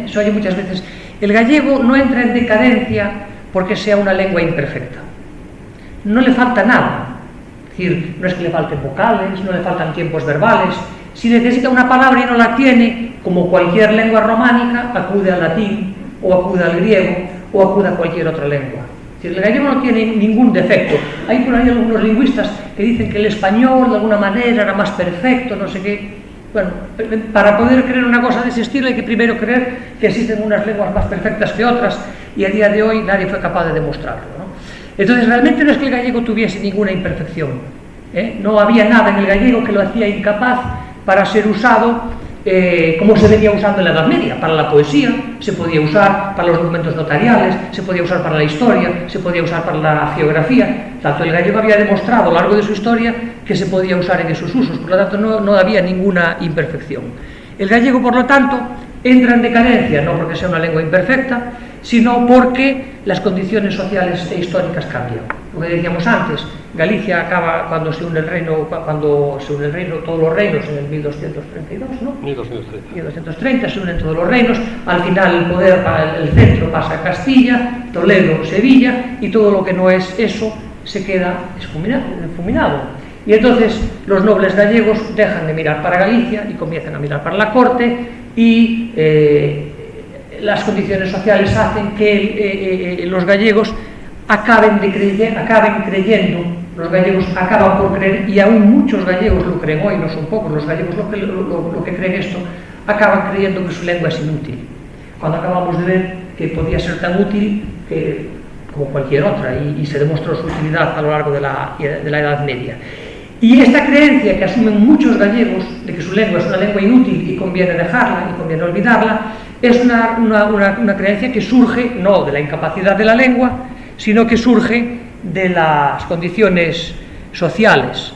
Se oye muchas veces. El gallego no entra en decadencia porque sea una lengua imperfecta. No le falta nada. Es decir, no es que le falten vocales, no le faltan tiempos verbales. Si necesita una palabra y no la tiene, como cualquier lengua románica, acude al latín, o acude al griego, o acude a cualquier otra lengua. Es decir, el gallego no tiene ningún defecto. Hay por ahí algunos lingüistas que dicen que el español de alguna manera era más perfecto, no sé qué. Bueno, para poder creer una cosa de ese estilo hay que primero creer que existen unas lenguas más perfectas que otras, y a día de hoy nadie fue capaz de demostrarlo, ¿no? Entonces realmente no es que el gallego tuviese ninguna imperfección, no había nada en el gallego que lo hacía incapaz para ser usado como se venía usando en la Edad Media. Para la poesía se podía usar, para los documentos notariales se podía usar, para la historia se podía usar, para la geografía. Tanto el gallego había demostrado a lo largo de su historia que se podía usar en esos usos, por lo tanto no había ninguna imperfección. El gallego, por lo tanto, entra en decadencia, no porque sea una lengua imperfecta, sino porque las condiciones sociales e históricas cambian. Lo que decíamos antes, Galicia acaba cuando se une el reino, todos los reinos en el 1232, ¿no? 1230 se unen todos los reinos, al final el poder, el centro pasa a Castilla, Toledo, Sevilla, y todo lo que no es eso se queda esfuminado. Y entonces los nobles gallegos dejan de mirar para Galicia y comienzan a mirar para la corte, y las condiciones sociales hacen que los gallegos acaben creyendo, los gallegos acaban por creer, y aún muchos gallegos lo creen hoy, no son pocos los gallegos lo que creen esto, acaban creyendo que su lengua es inútil, cuando acabamos de ver que podía ser tan útil como cualquier otra, y se demostró su utilidad a lo largo de la Edad Media. Y esta creencia que asumen muchos gallegos de que su lengua es una lengua inútil y conviene dejarla y conviene olvidarla, es una creencia que surge no de la incapacidad de la lengua, sino que surge de las condiciones sociales.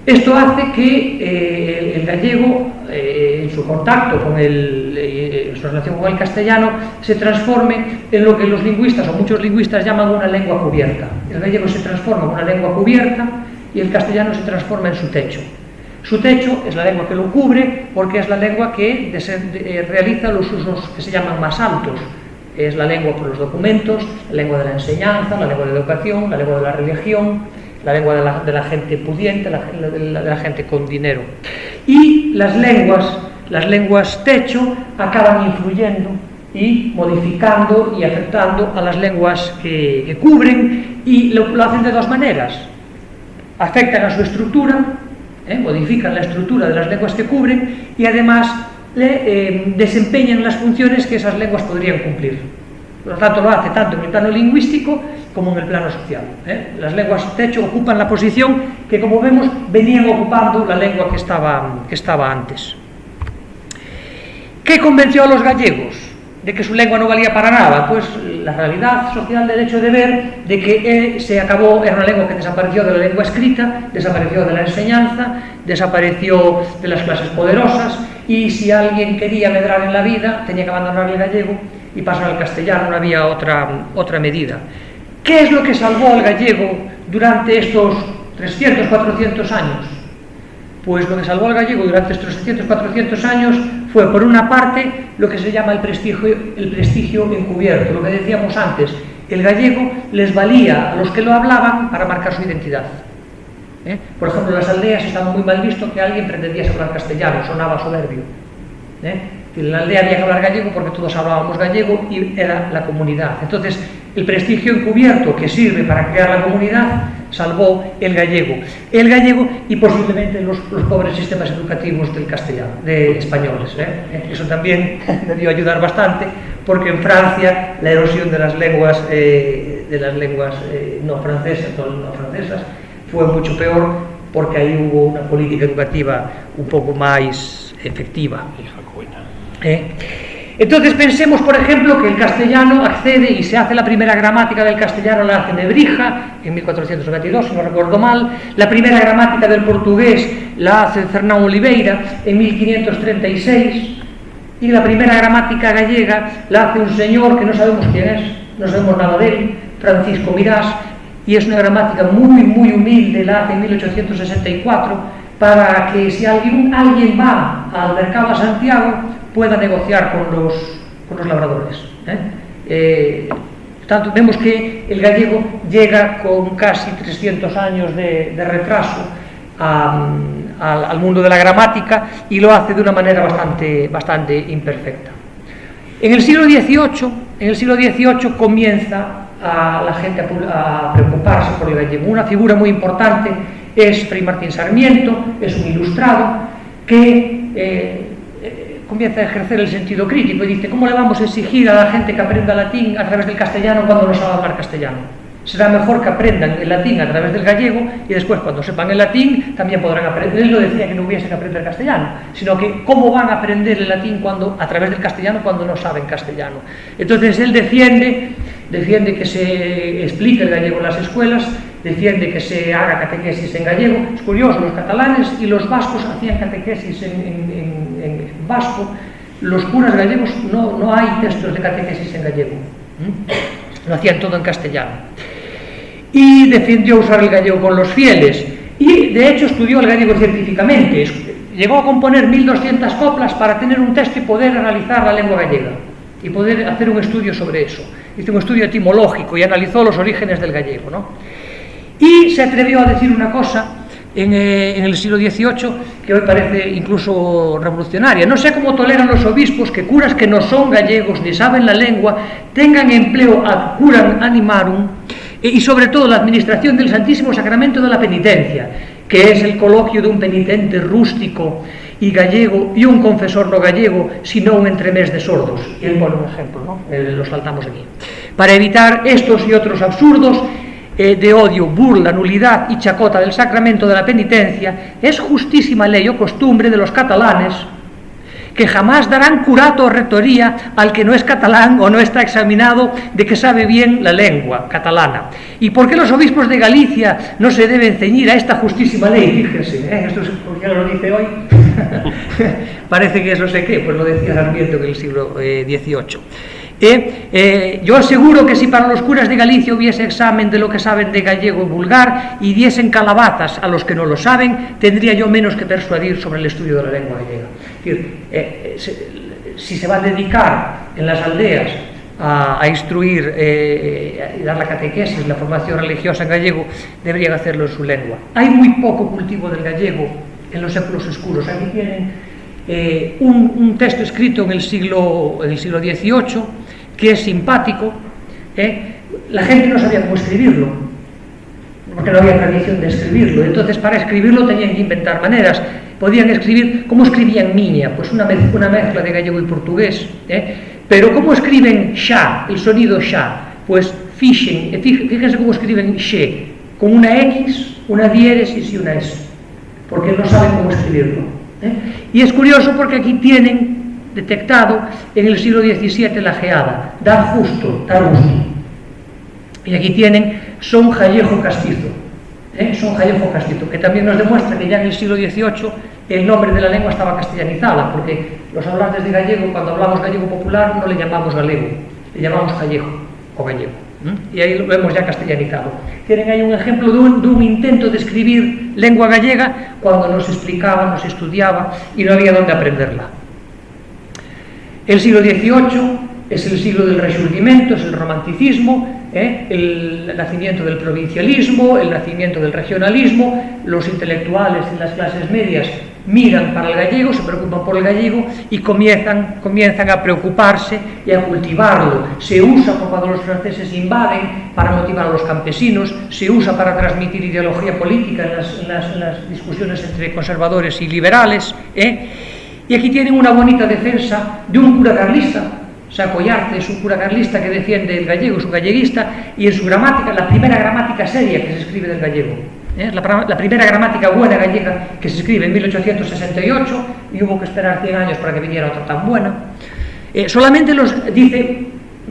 Esto hace que el gallego, en su contacto con en su relación con el castellano, se transforme en lo que los lingüistas, o muchos lingüistas, llaman una lengua cubierta. El gallego se transforma en una lengua cubierta y el castellano se transforma en su techo. Su techo es la lengua que lo cubre, porque es la lengua que realiza los usos que se llaman más altos. Es la lengua por los documentos, la lengua de la enseñanza, la lengua de la educación, la lengua de la religión, la lengua de la gente pudiente, de la gente con dinero. Y las lenguas techo acaban influyendo y modificando y afectando a las lenguas que cubren, y lo hacen de dos maneras. Afectan a su estructura, modifican la estructura de las lenguas que cubren, y además desempeñan las funciones que esas lenguas podrían cumplir. Por lo tanto, lo hace tanto en el plano lingüístico como en el plano social. Las lenguas techo ocupan la posición que, como vemos, venían ocupando la lengua que estaba antes. ¿Qué convenció a los gallegos de que su lengua no valía para nada? Pues la realidad social del hecho de ver de que era una lengua que desapareció de la lengua escrita, desapareció de la enseñanza, desapareció de las clases poderosas, y si alguien quería medrar en la vida tenía que abandonar el gallego y pasar al castellano, no había otra medida. ¿Qué es lo que salvó al gallego durante estos 300, 400 años? Pues lo que salvó al gallego durante estos 300, 400 años fue, por una parte, lo que se llama el prestigio encubierto, lo que decíamos antes. El gallego les valía a los que lo hablaban para marcar su identidad. Por ejemplo, en las aldeas estaba muy mal visto que alguien pretendía hablar castellano, sonaba soberbio. En la aldea había que hablar gallego porque todos hablábamos gallego y era la comunidad. Entonces, el prestigio encubierto que sirve para crear la comunidad salvó el gallego y posiblemente los pobres sistemas educativos del castellano, de españoles. Eso también debió ayudar bastante, porque en Francia la erosión de las lenguas no francesas fue mucho peor, porque ahí hubo una política educativa un poco más efectiva. Entonces pensemos, por ejemplo, que el castellano accede y se hace la primera gramática del castellano, la hace Nebrija en 1492, si no recuerdo mal. La primera gramática del portugués la hace Fernão Oliveira en 1536, y la primera gramática gallega la hace un señor que no sabemos quién es, no sabemos nada de él, Francisco Mirás, y es una gramática muy muy humilde, la hace en 1864, para que si alguien va al mercado a Santiago pueda negociar con los labradores. Tanto vemos que el gallego llega con casi 300 años de retraso al mundo de la gramática, y lo hace de una manera bastante imperfecta. En el siglo XVIII comienza a la gente a preocuparse por el gallego. Una figura muy importante es Fray Martín Sarmiento, es un ilustrado que comienza a ejercer el sentido crítico y dice: ¿cómo le vamos a exigir a la gente que aprenda latín a través del castellano cuando no sabe hablar castellano? Será mejor que aprendan el latín a través del gallego, y después, cuando sepan el latín, también podrán aprender. Él no decía que no hubiese que aprender castellano, sino que cómo van a aprender el latín a través del castellano cuando no saben castellano. Entonces él defiende que se explique el gallego en las escuelas, defiende que se haga catequesis en gallego. Es curioso, los catalanes y los vascos hacían catequesis en vasco. Los curas gallegos no hay textos de catequesis en gallego, lo hacían todo en castellano. Y defendió usar el gallego con los fieles, y de hecho estudió el gallego científicamente. Llegó a componer 1200 coplas para tener un texto y poder analizar la lengua gallega y poder hacer un estudio sobre eso. Hizo un estudio etimológico y analizó los orígenes del gallego, ¿no? Y se atrevió a decir una cosa en el siglo XVIII que hoy parece incluso revolucionaria. No sé cómo toleran los obispos que curas que no son gallegos ni saben la lengua tengan empleo ad curam animarum y sobre todo la administración del Santísimo Sacramento de la Penitencia, que es el coloquio de un penitente rústico y gallego y un confesor no gallego, sino un entremés de sordos. Y él pone un ejemplo, ¿no? Lo saltamos aquí. Para evitar estos y otros absurdos de odio, burla, nulidad y chacota del sacramento de la penitencia, es justísima ley o costumbre de los catalanes que jamás darán curato o rectoría al que no es catalán o no está examinado de que sabe bien la lengua catalana. ¿Y por qué los obispos de Galicia no se deben ceñir a esta justísima ley? Fíjense, esto ya lo dice hoy. Parece que es no sé qué, pues lo decía Sarmiento en el siglo XVIII. Yo aseguro que si para los curas de Galicia hubiese examen de lo que saben de gallego y vulgar y diesen calabazas a los que no lo saben, tendría yo menos que persuadir sobre el estudio de la lengua gallega. Es decir, si se va a dedicar en las aldeas a instruir y dar la catequesis, la formación religiosa en gallego, deberían hacerlo en su lengua. Hay muy poco cultivo del gallego en los séculos oscuros. Aquí tienen un texto escrito en el siglo XVIII que es simpático. La gente no sabía cómo escribirlo porque no había tradición de escribirlo, entonces para escribirlo tenían que inventar maneras. Podían escribir, ¿cómo escribían miña? Pues una mezcla de gallego y portugués, pero ¿cómo escriben xa, el sonido xa? Pues fixen, fíjense cómo escriben xe, con una X, una diéresis y una S, porque no saben cómo escribirlo. Y es curioso porque aquí tienen detectado en el siglo XVII la geada, dar justo, dar gusto. Y aquí tienen son jallejo castizo, son jallejo castizo, que también nos demuestra que ya en el siglo XVIII el nombre de la lengua estaba castellanizada, porque los hablantes de gallego, cuando hablamos gallego popular, no le llamamos galego, le llamamos jallejo o gallego. Y ahí lo hemos ya castellanizado. Tienen ahí un ejemplo de un intento de escribir lengua gallega cuando no se explicaba, no se estudiaba y no había dónde aprenderla. El siglo XVIII es el siglo del Rexurdimento, es el romanticismo, el nacimiento del provincialismo, el nacimiento del regionalismo. Los intelectuales y las clases medias miran para el gallego, se preocupan por el gallego y comienzan a preocuparse y a cultivarlo. Se usa cuando los franceses invaden para motivar a los campesinos, se usa para transmitir ideología política en las discusiones entre conservadores y liberales. Y aquí tienen una bonita defensa de un cura carlista. Saco Llarte es un cura carlista que defiende el gallego, es un galleguista, y en su gramática, la primera gramática seria que se escribe del gallego, la primera gramática buena gallega que se escribe en 1868, y hubo que esperar 100 años para que viniera otra tan buena. Solamente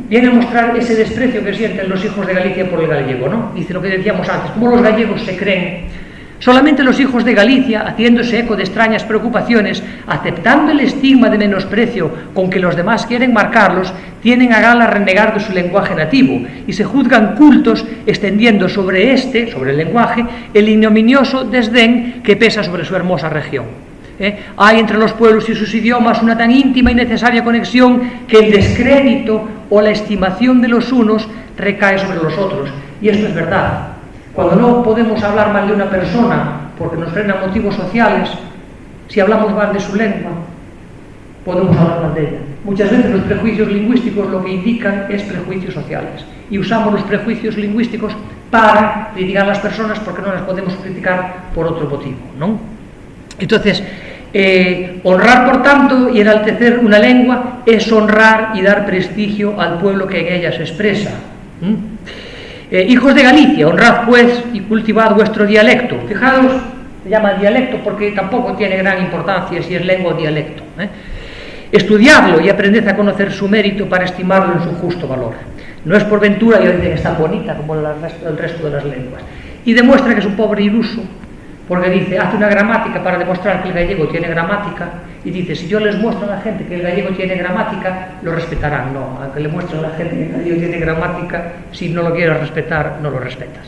viene a mostrar ese desprecio que sienten los hijos de Galicia por el gallego, ¿no? Dice lo que decíamos antes, cómo los gallegos se creen. Solamente los hijos de Galicia, haciéndose eco de extrañas preocupaciones, aceptando el estigma de menosprecio con que los demás quieren marcarlos, tienen a gala renegar de su lenguaje nativo y se juzgan cultos extendiendo sobre el lenguaje, el ignominioso desdén que pesa sobre su hermosa región. Hay entre los pueblos y sus idiomas una tan íntima y necesaria conexión que el descrédito o la estimación de los unos recae sobre los otros. Y esto es verdad. Cuando no podemos hablar mal de una persona porque nos frenan motivos sociales, si hablamos mal de su lengua, podemos hablar mal de ella. Muchas veces los prejuicios lingüísticos lo que indican es prejuicios sociales. Y usamos los prejuicios lingüísticos para criticar a las personas porque no las podemos criticar por otro motivo, ¿no? Entonces, honrar, por tanto, y enaltecer una lengua es honrar y dar prestigio al pueblo que en ella se expresa. Hijos de Galicia, honrad pues y cultivad vuestro dialecto. Fijaros, se llama dialecto porque tampoco tiene gran importancia si es lengua o dialecto. Estudiadlo y aprended a conocer su mérito para estimarlo en su justo valor. No es por ventura que dicen que es tan bonita como el resto de las lenguas. Y demuestra que es un pobre iluso, porque dice, hace una gramática para demostrar que el gallego tiene gramática, y dice, si yo les muestro a la gente que el gallego tiene gramática, lo respetarán. No, aunque le muestres a la gente que el gallego tiene gramática, si no lo quieres respetar, no lo respetas.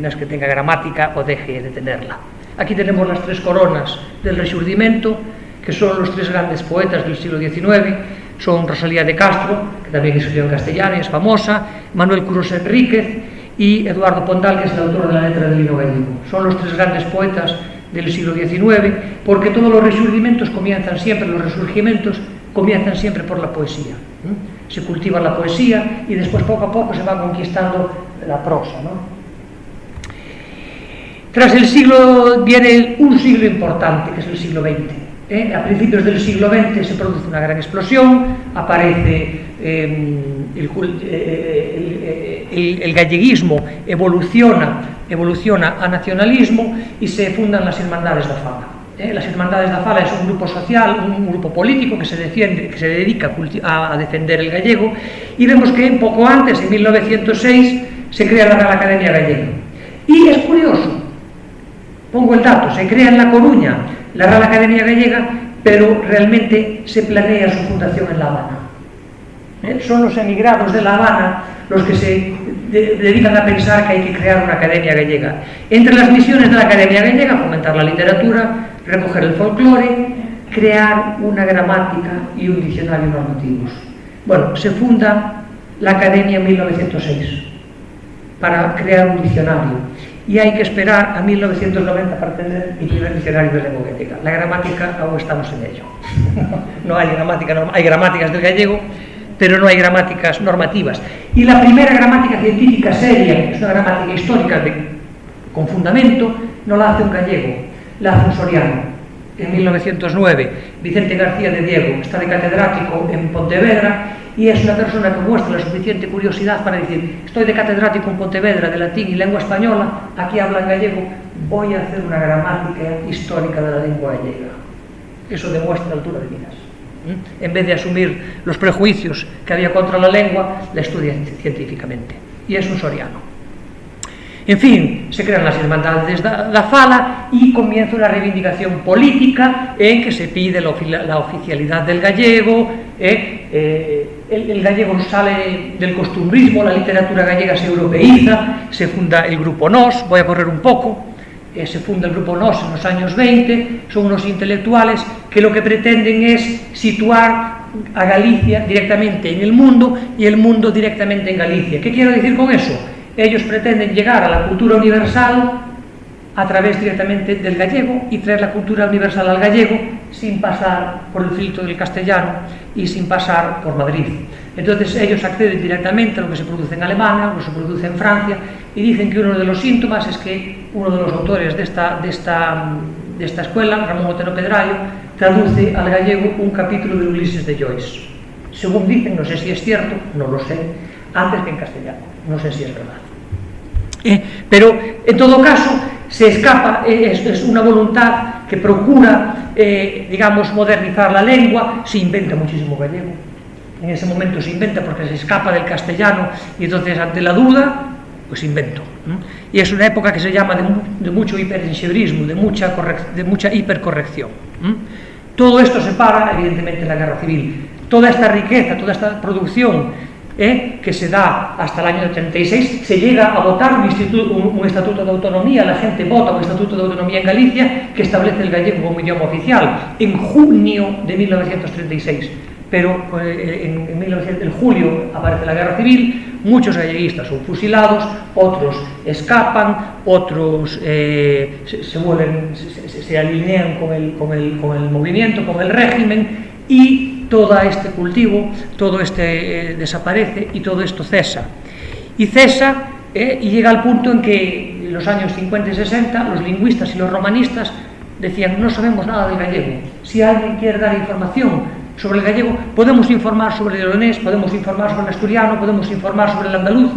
No es que tenga gramática o deje de tenerla. Aquí tenemos las tres coronas del Rexurdimento, que son los tres grandes poetas del siglo XIX, son Rosalía de Castro, que también escribió en castellano y es famosa, Manuel Curros Enríquez y Eduardo Pondal, que es el autor de la letra del himno gallego. Son los tres grandes poetas del siglo XIX, porque todos los resurgimientos comienzan siempre por la poesía. Se cultiva la poesía y después poco a poco se va conquistando la prosa, ¿no? Tras el siglo viene un siglo importante, que es el siglo XX. A principios del siglo XX se produce una gran explosión, aparece el galleguismo, evoluciona a nacionalismo y se fundan las Irmandades da Fala. Las Irmandades da Fala es un grupo social, un grupo político que se dedica a defender el gallego, y vemos que poco antes, en 1906, se crea la Real Academia Gallega. Y es curioso, pongo el dato, se crea en La Coruña la Real Academia Gallega, pero realmente se planea su fundación en La Habana. Son los emigrados de La Habana los que se dedican a pensar que hay que crear una academia gallega. Entre las misiones de la Academia Gallega, fomentar la literatura, recoger el folclore, crear una gramática y un diccionario normativos. Bueno, se funda la Academia en 1906 para crear un diccionario, y hay que esperar a 1990 para tener el primer diccionario de lengua gallega. La gramática aún estamos en ello. No hay gramática, hay gramáticas del gallego, pero no hay gramáticas normativas. Y la primera gramática científica seria, que es una gramática histórica con fundamento, no la hace un gallego, la hace un soriano. En 1909, Vicente García de Diego está de catedrático en Pontevedra, y es una persona que muestra la suficiente curiosidad para decir: estoy de catedrático en Pontevedra de latín y lengua española, aquí hablan gallego, voy a hacer una gramática histórica de la lengua gallega. Eso demuestra la altura de miras. En vez de asumir los prejuicios que había contra la lengua, la estudia científicamente. Y es un soriano. En fin, se crean las Irmandades da Fala y comienza una reivindicación política en que se pide la oficialidad del gallego. El gallego sale del costumbrismo, la literatura gallega se europeiza, se funda el Grupo Nós. Voy a correr un poco. Se funda el Grupo Nós en los años 20, son unos intelectuales que lo que pretenden es situar a Galicia directamente en el mundo y el mundo directamente en Galicia. ¿Qué quiero decir con eso? Ellos pretenden llegar a la cultura universal a través directamente del gallego y traer la cultura universal al gallego sin pasar por el filtro del castellano y sin pasar por Madrid. Entonces ellos acceden directamente a lo que se produce en Alemania, a lo que se produce en Francia, y dicen que uno de los síntomas es que uno de los autores de esta escuela, Ramón Otero Pedrayo, traduce al gallego un capítulo de Ulises de Joyce. Según dicen, no sé si es cierto, no lo sé, antes que en castellano, no sé si es verdad. Pero en todo caso se escapa, es una voluntad que procura, digamos, modernizar la lengua. Se inventa muchísimo gallego, en ese momento se inventa porque se escapa del castellano, y entonces ante la duda pues invento. Y es una época que se llama de mucho hiperenxebrismo, de mucha hipercorrección. Todo esto se para evidentemente en la Guerra Civil. Toda esta riqueza, toda esta producción que se da hasta el año 36, se llega a votar un estatuto de autonomía. La gente vota un estatuto de autonomía en Galicia que establece el gallego como idioma oficial en junio de 1936. Pero en julio aparece la Guerra Civil, muchos galleguistas son fusilados, otros escapan, otros se alinean con el movimiento, con el régimen, y todo este cultivo, todo desaparece y todo esto cesa. Y cesa y llega al punto en que en los años 50 y 60 los lingüistas y los romanistas decían: no sabemos nada del gallego. Si alguien quiere dar información sobre el gallego, podemos informar sobre el leonés, podemos informar sobre el asturiano, podemos informar sobre el andaluz,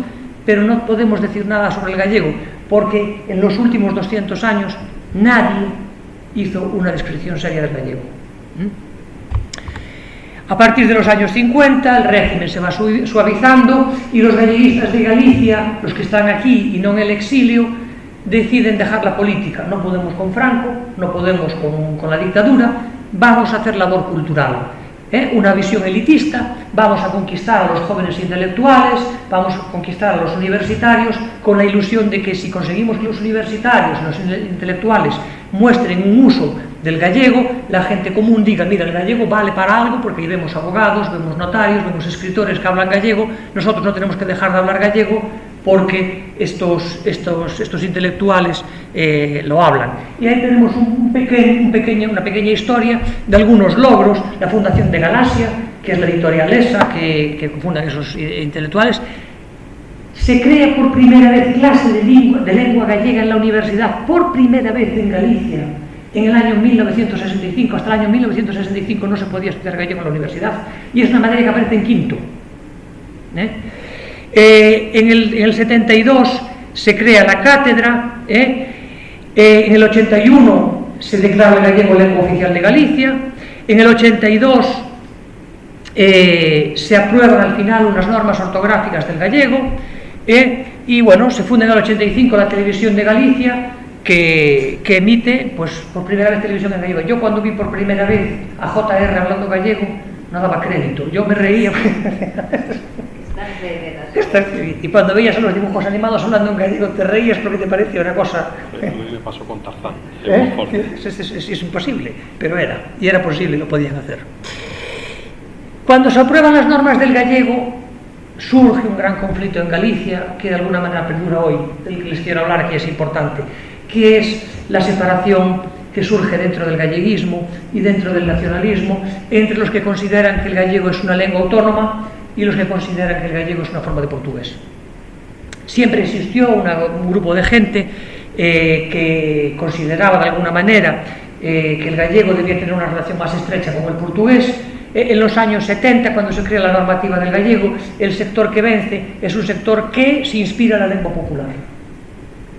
pero no podemos decir nada sobre el gallego, porque en los últimos 200 años nadie hizo una descripción seria del gallego. A partir de los años 50 el régimen se va suavizando y los galleguistas de Galicia, los que están aquí y no en el exilio, deciden dejar la política. No podemos con Franco, no podemos con la dictadura, vamos a hacer labor cultural. Una visión elitista, vamos a conquistar a los jóvenes intelectuales, vamos a conquistar a los universitarios, con la ilusión de que si conseguimos que los universitarios, los intelectuales, muestren un uso del gallego, la gente común diga: mira, el gallego vale para algo, porque ahí vemos abogados, vemos notarios, vemos escritores que hablan gallego, nosotros no tenemos que dejar de hablar gallego porque estos intelectuales lo hablan. Y ahí tenemos una pequeña historia de algunos logros. La fundación de Galaxia, que es la editorial esa que fundan esos intelectuales. Se crea por primera vez clase de lengua gallega en la universidad, por primera vez en Galicia, en el año 1965. Hasta el año 1965 no se podía estudiar gallego en la universidad, y es una materia que aparece en quinto. En el 72 se crea la cátedra, en el 81 se declara el gallego lengua oficial de Galicia, en el 82 se aprueban al final unas normas ortográficas del gallego, y bueno, se funda en el 85 la Televisión de Galicia, que emite, pues, por primera vez televisión en gallego. Yo cuando vi por primera vez a JR hablando gallego no daba crédito, yo me reía. Y cuando veías a los dibujos animados hablando en gallego te reías porque te parecía una cosa. A mí me pasó con Tarzán. Es imposible, pero era posible, lo podían hacer. Cuando se aprueban las normas del gallego, surge un gran conflicto en Galicia, que de alguna manera perdura hoy, del que les quiero hablar, que es importante, que es la separación que surge dentro del galleguismo y dentro del nacionalismo, entre los que consideran que el gallego es una lengua autónoma y los que consideran que el gallego es una forma de portugués. Siempre existió un grupo de gente que consideraba de alguna manera que el gallego debía tener una relación más estrecha con el portugués. En los años 70, cuando se crea la normativa del gallego, el sector que vence es un sector que se inspira en la lengua popular.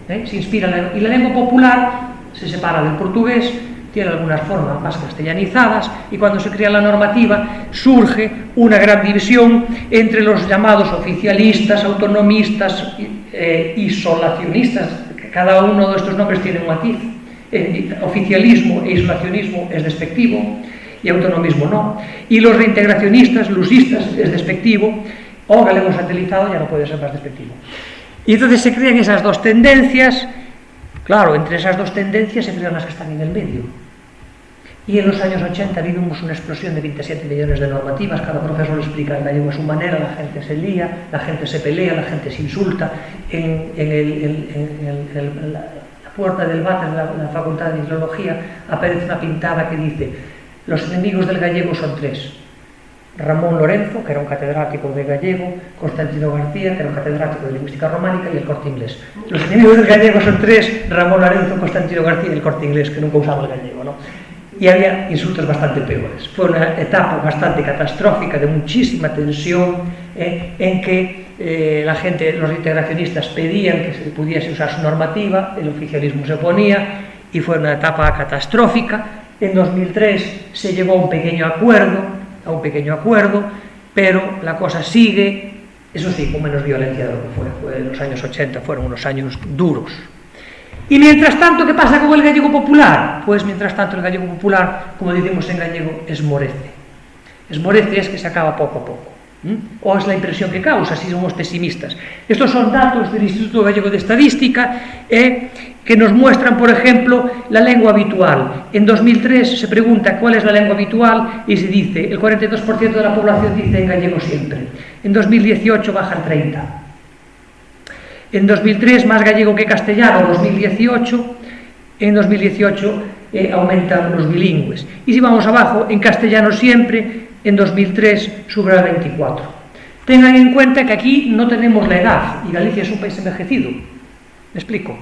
Y la lengua popular se separa del portugués, tiene algunas formas más castellanizadas, y cuando se crea la normativa surge una gran división entre los llamados oficialistas, autonomistas, isolacionistas. Cada uno de estos nombres tiene un matiz. Oficialismo e isolacionismo es despectivo y autonomismo no, y los reintegracionistas, lusistas, es despectivo, o galego satelizado ya no puede ser más despectivo. Y entonces se crean esas dos tendencias. Claro, entre esas dos tendencias se crean las que están en el medio. Y en los años 80 vivimos una explosión de 27 millones de normativas. Cada profesor explica el gallego a su manera, la gente se lía, la gente se pelea, la gente se insulta. En la puerta del váter de la Facultad de Filología aparece una pintada que dice: los enemigos del gallego son tres: Ramón Lorenzo, que era un catedrático de gallego; Constantino García, que era un catedrático de lingüística románica; y el Corte Inglés. Los enemigos del gallego son tres: Ramón Lorenzo, Constantino García y el Corte Inglés, que nunca usaba el gallego, ¿no? Y había insultos bastante peores. Fue una etapa bastante catastrófica, de muchísima tensión, en que la gente, los integracionistas, pedían que se pudiese usar su normativa, el oficialismo se oponía, y fue una etapa catastrófica. En 2003 se llegó a un pequeño acuerdo, pero la cosa sigue, eso sí, con menos violencia de lo que fue. En los años 80 fueron unos años duros. Y mientras tanto, ¿qué pasa con el gallego popular? Pues mientras tanto el gallego popular, como decimos en gallego, esmorece. Esmorece es que se acaba poco a poco. O es la impresión que causa, si somos pesimistas. Estos son datos del Instituto Gallego de Estadística, que nos muestran, por ejemplo, la lengua habitual. En 2003 se pregunta cuál es la lengua habitual y se dice, el 42% de la población dice en gallego siempre. En 2018 baja al 30%. En 2003 más gallego que castellano. 2018, en 2018 aumentan los bilingües. Y si vamos abajo, en castellano siempre, en 2003 sube a 24. Tengan en cuenta que aquí no tenemos la edad, y Galicia es un país envejecido. ¿Me explico?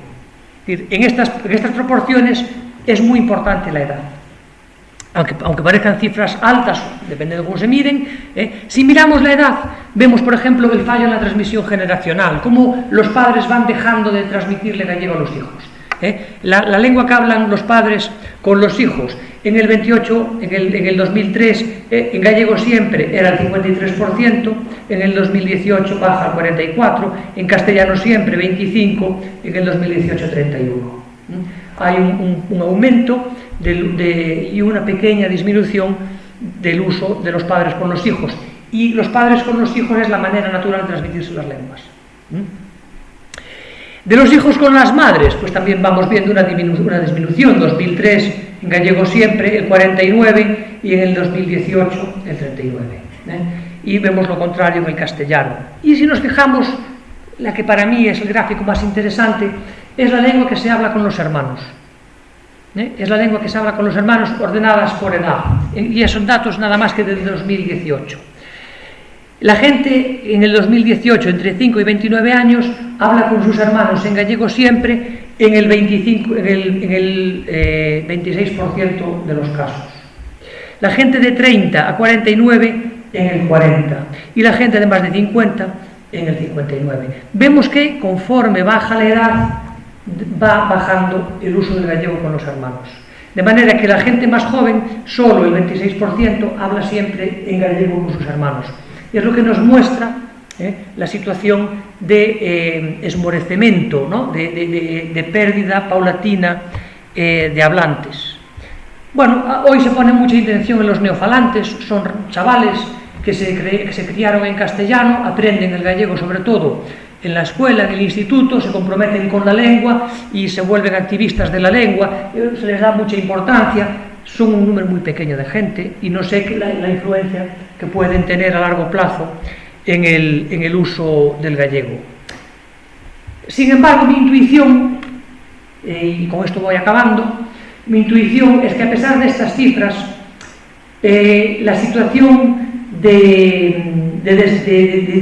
En estas proporciones es muy importante la edad. Aunque parezcan cifras altas, depende de cómo se miren, si miramos la edad, vemos, por ejemplo, el fallo en la transmisión generacional, cómo los padres van dejando de transmitirle gallego a los hijos. La lengua que hablan los padres con los hijos, en el 28, en el 2003, en gallego siempre era el 53%, en el 2018 baja al 44%, en castellano siempre 25%, en el 2018 31%. Hay un aumento y una pequeña disminución del uso de los padres con los hijos. Y los padres con los hijos es la manera natural de transmitirse las lenguas. De los hijos con las madres, pues también vamos viendo una disminución. 2003 en gallego siempre el 49% y en el 2018 el 39%. Y vemos lo contrario en el castellano. Y si nos fijamos la que para mí es el gráfico más interesante, es la lengua que se habla con los hermanos. Es la lengua que se habla con los hermanos ordenadas por edad. Y esos datos nada más que del 2018. La gente en el 2018, entre 5 y 29 años, habla con sus hermanos en gallego siempre en el 26% de los casos. La gente de 30 a 49 en el 40 y la gente de más de 50 en el 59. Vemos que conforme baja la edad va bajando el uso del gallego con los hermanos. De manera que la gente más joven, solo el 26%, habla siempre en gallego con sus hermanos. Y es lo que nos muestra la situación de esmorecemento, ¿no? de pérdida paulatina de hablantes. Bueno, hoy se pone mucha intención en los neofalantes, son chavales que se criaron en castellano, aprenden el gallego sobre todo en la escuela, en el instituto, se comprometen con la lengua y se vuelven activistas de la lengua, se les da mucha importancia, son un número muy pequeño de gente y no sé la influencia que pueden tener a largo plazo en el uso del gallego. Sin embargo, mi intuición, y con esto voy acabando, mi intuición es que a pesar de estas cifras, la situación de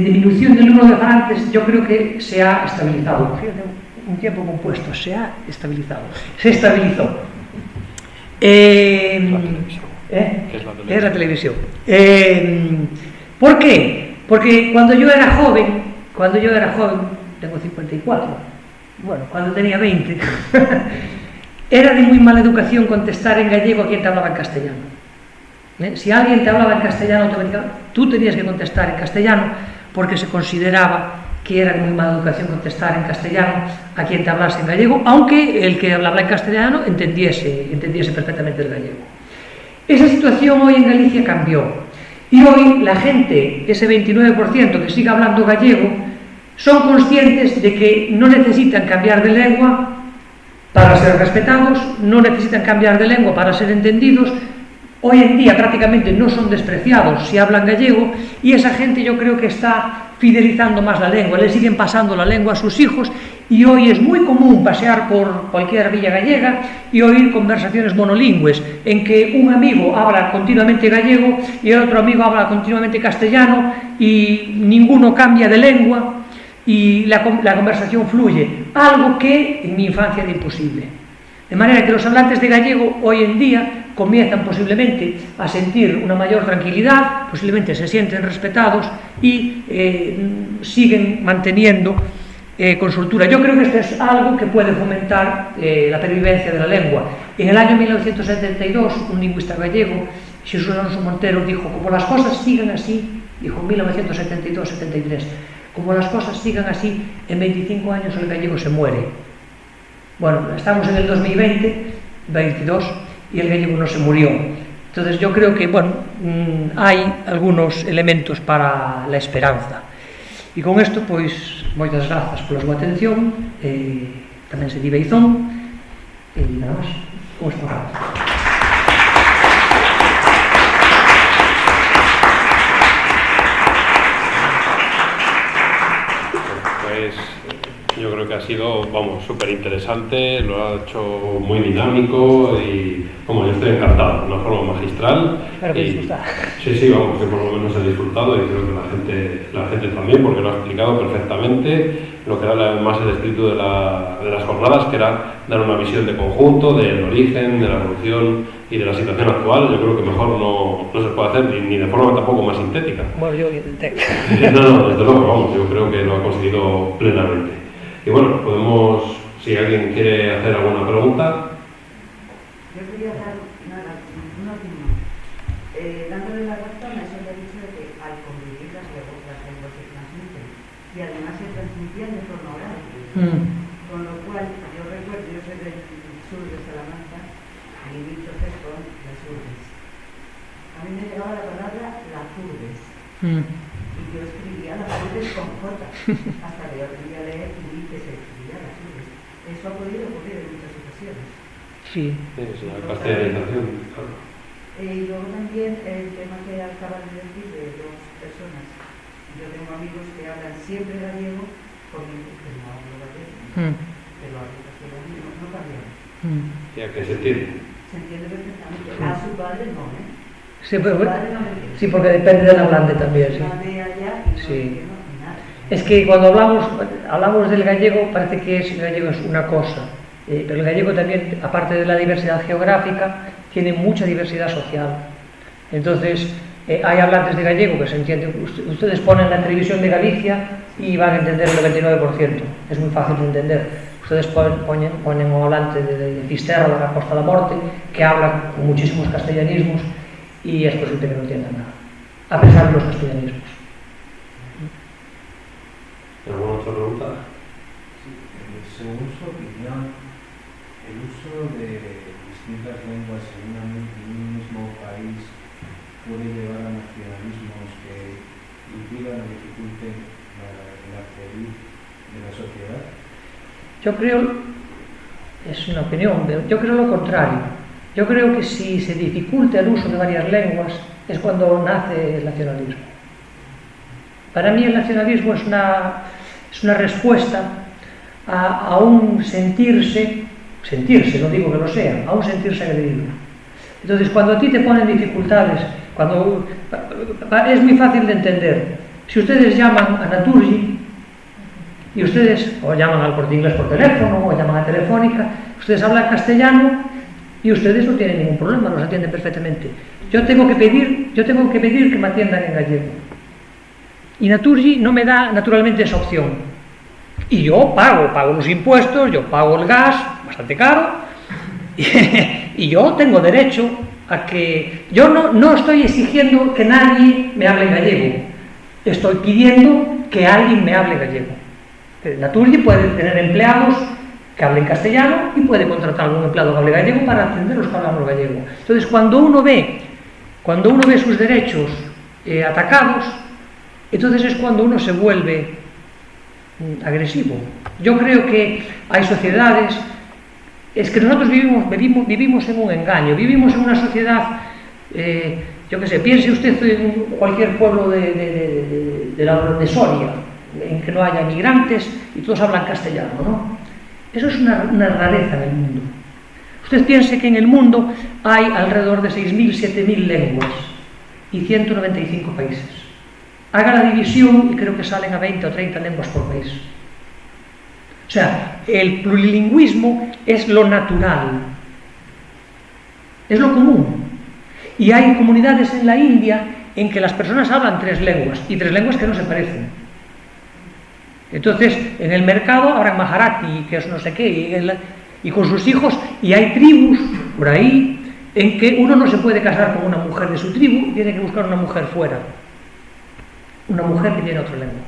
disminución del número de falantes yo creo que se ha estabilizado. Un tiempo compuesto, se ha estabilizado. Se estabilizó. ¿Qué es la televisión? ¿Por qué? Porque cuando yo era joven, tengo 54, bueno, cuando tenía 20, era de muy mala educación contestar en gallego a quien te hablaba en castellano. Si alguien te hablaba en castellano, tú tenías que contestar en castellano porque se consideraba que era de muy mala educación contestar en castellano a quien te hablase en gallego, aunque el que hablaba en castellano entendiese perfectamente el gallego. Esa situación hoy en Galicia cambió y hoy la gente, ese 29% que sigue hablando gallego, son conscientes de que no necesitan cambiar de lengua para ser respetados, no necesitan cambiar de lengua para ser entendidos. Hoy en día prácticamente no son despreciados si hablan gallego y esa gente yo creo que está fidelizando más la lengua, le siguen pasando la lengua a sus hijos y hoy es muy común pasear por cualquier villa gallega y oír conversaciones monolingües en que un amigo habla continuamente gallego y el otro amigo habla continuamente castellano y ninguno cambia de lengua y la conversación fluye, algo que en mi infancia era imposible. De manera que los hablantes de gallego hoy en día comienzan posiblemente a sentir una mayor tranquilidad, posiblemente se sienten respetados y siguen manteniendo con soltura. Yo creo que esto es algo que puede fomentar la pervivencia de la lengua. En el año 1972, un lingüista gallego, Xesús Alonso Montero, dijo: como las cosas sigan así, dijo en 1972-73, como las cosas sigan así, en 25 años el gallego se muere. Bueno, estamos en el 2022 y el gallego no se murió. Entonces yo creo que, bueno, hai algunos elementos para la esperanza. E con isto, pois, moitas grazas pola súa atención, tamén se di beizón, e nada máis, con isto acabo. Pues yo creo que ha sido, vamos, súper interesante, lo ha hecho muy dinámico y, como yo estoy encantado, de una forma magistral. Espero que disfrutar. Sí, vamos, que por lo menos he disfrutado y creo que la gente también, porque lo ha explicado perfectamente, lo que era además el espíritu de las jornadas, que era dar una visión de conjunto, del origen, de la evolución y de la situación actual. Yo creo que mejor no se puede hacer, ni de forma tampoco más sintética. Bueno, yo intenté. No, desde luego, vamos, yo creo que lo ha conseguido plenamente. Y bueno, podemos, si alguien quiere hacer alguna pregunta. Yo quería dar una opinión. Dándole la razón a eso que ha dicho de que al convivir las lenguas se transmiten y además se transmitían de forma oral. Con lo cual, yo recuerdo, yo soy del sur de Salamanca y dicho con las urbes. A mí me llegaba la palabra las urbes. Y yo escribía las urbes con J, hasta que yo aprendí a leer y vi que se escribía las urbes. Eso ha podido ocurrir en muchas ocasiones. Sí. Sí, la castellanización, claro. Y luego también el tema que acabas de decir de dos personas. Yo tengo amigos que hablan siempre gallego porque no hablo gallego, pero hablo castellano no cambió. Ya que se entiende. Se entiende perfectamente. A su padre no, ¿eh? Sí, pero, Su padre no me entiende. sí, porque depende del hablante también, sí. De allá y no Sí. entiendo nada. Es que cuando hablamos del gallego, parece que el gallego es una cosa, pero el gallego también, aparte de la diversidad geográfica, tiene mucha diversidad social. Entonces, hay hablantes de gallego que se entienden. Ustedes ponen la televisión de Galicia y van a entender el 99%. Es muy fácil de entender. Ustedes ponen un hablante de Fisterra, de la Costa da Morte, que habla con muchísimos castellanismos y es posible que no entiendan nada, a pesar de los castellanismos. ¿Alguna otra pregunta? Sí, según su opinión, el uso de distintas lenguas en un mismo país puede llevar a nacionalismos que impidan o dificulten el acceder de la sociedad. Yo creo, es una opinión, yo creo lo contrario. Yo creo que si se dificulta el uso de varias lenguas es cuando nace el nacionalismo. Para mí el nacionalismo es una respuesta a un sentirse, no digo que lo sea, a un sentirse agredido. Entonces, cuando a ti te ponen dificultades, es muy fácil de entender. Si ustedes llaman a Naturgy y ustedes, o llaman al Corte Inglés por teléfono, o llaman a Telefónica, ustedes hablan castellano y ustedes no tienen ningún problema, los atienden perfectamente. Yo tengo que pedir que me atiendan en gallego. Y Naturgy no me da naturalmente esa opción. Y yo pago los impuestos, yo pago el gas, bastante caro, y yo tengo derecho a que... Yo no estoy exigiendo que nadie me hable gallego, estoy pidiendo que alguien me hable gallego. Naturgy puede tener empleados que hablen castellano y puede contratar a algún empleado que hable gallego para atender los que hablamos gallego. Entonces, cuando uno ve sus derechos atacados, entonces es cuando uno se vuelve agresivo. Yo creo que hay sociedades, es que nosotros vivimos en un engaño, vivimos en una sociedad, yo qué sé, piense usted en cualquier pueblo de Soria, en que no haya migrantes y todos hablan castellano, ¿no? Eso es una rareza en el mundo. Usted piense que en el mundo hay alrededor de 6.000, 7.000 lenguas y 195 países. Haga la división y creo que salen a 20 o 30 lenguas por país. O sea, el plurilingüismo es lo natural, es lo común. Y hay comunidades en la India en que las personas hablan 3 lenguas y 3 lenguas que no se parecen. Entonces, en el mercado habrá Maharati, que es no sé qué, y con sus hijos, y hay tribus por ahí en que uno no se puede casar con una mujer de su tribu y tiene que buscar una mujer fuera. Una mujer que tiene otra lengua.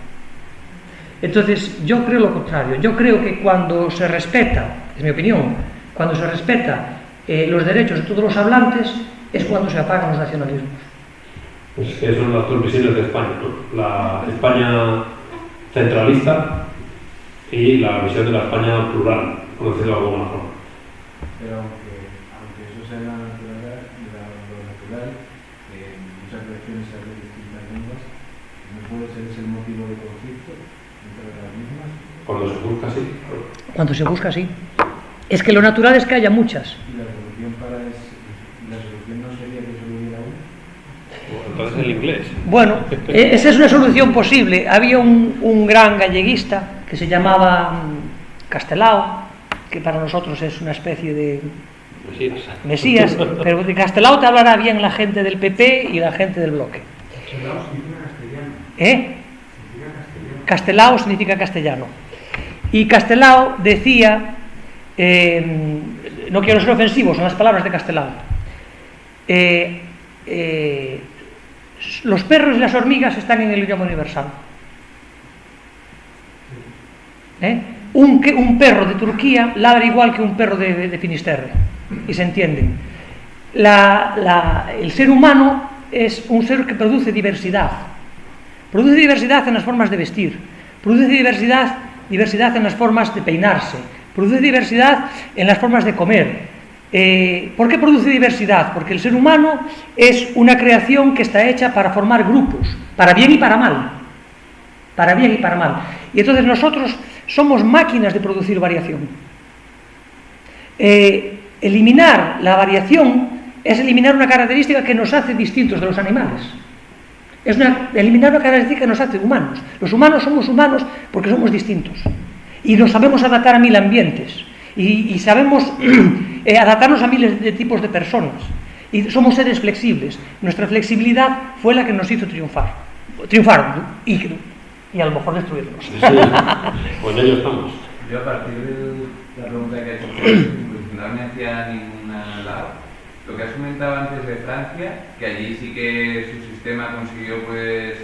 Entonces, yo creo lo contrario. Yo creo que cuando se respeta, es mi opinión, cuando se respeta los derechos de todos los hablantes, es cuando se apagan los nacionalismos. Es que son las dos visiones de España, ¿no? La España centralista y la visión de la España plural, por decirlo de alguna forma. Pero aunque eso sea lo natural, en muchas regiones se hablan distintas lenguas, ¿no puede ser ese el motivo de conflicto entre las mismas? Cuando se busca, sí. Cuando se busca, sí. Es que lo natural es que haya muchas. ¿Y la solución no sería que solo hubiera una? Entonces el inglés. Bueno, esa es una solución posible. Había un gran galleguista que se llamaba Castelao, que para nosotros es una especie de Mesías, pero de Castelao te hablará bien la gente del PP y la gente del bloque. Castelao significa castellano. Y Castelao decía, no quiero ser ofensivo, son las palabras de Castelao, los perros y las hormigas están en el idioma universal. Un perro de Turquía ladra igual que un perro de Finisterre, y se entienden. El ser humano es un ser que produce diversidad. Produce diversidad en las formas de vestir, produce diversidad en las formas de peinarse, produce diversidad en las formas de comer. ¿Por qué produce diversidad? Porque el ser humano es una creación que está hecha para formar grupos, para bien y para mal. para bien y para mal. Y entonces nosotros somos máquinas de producir variación. Eliminar la variación es eliminar una característica que nos hace distintos de los animales. Es eliminar una característica que nos hace humanos. Los humanos somos humanos porque somos distintos. Y nos sabemos adaptar a 1000 ambientes. Y sabemos adaptarnos a miles de tipos de personas. Y somos seres flexibles. Nuestra flexibilidad fue la que nos hizo triunfar. Y a lo mejor destruirnos. Sí, pues en ello estamos. Yo a partir de la pregunta que ha hecho, pues no me hacía ninguna lado. Lo que has comentado antes de Francia, que allí sí que su sistema consiguió pues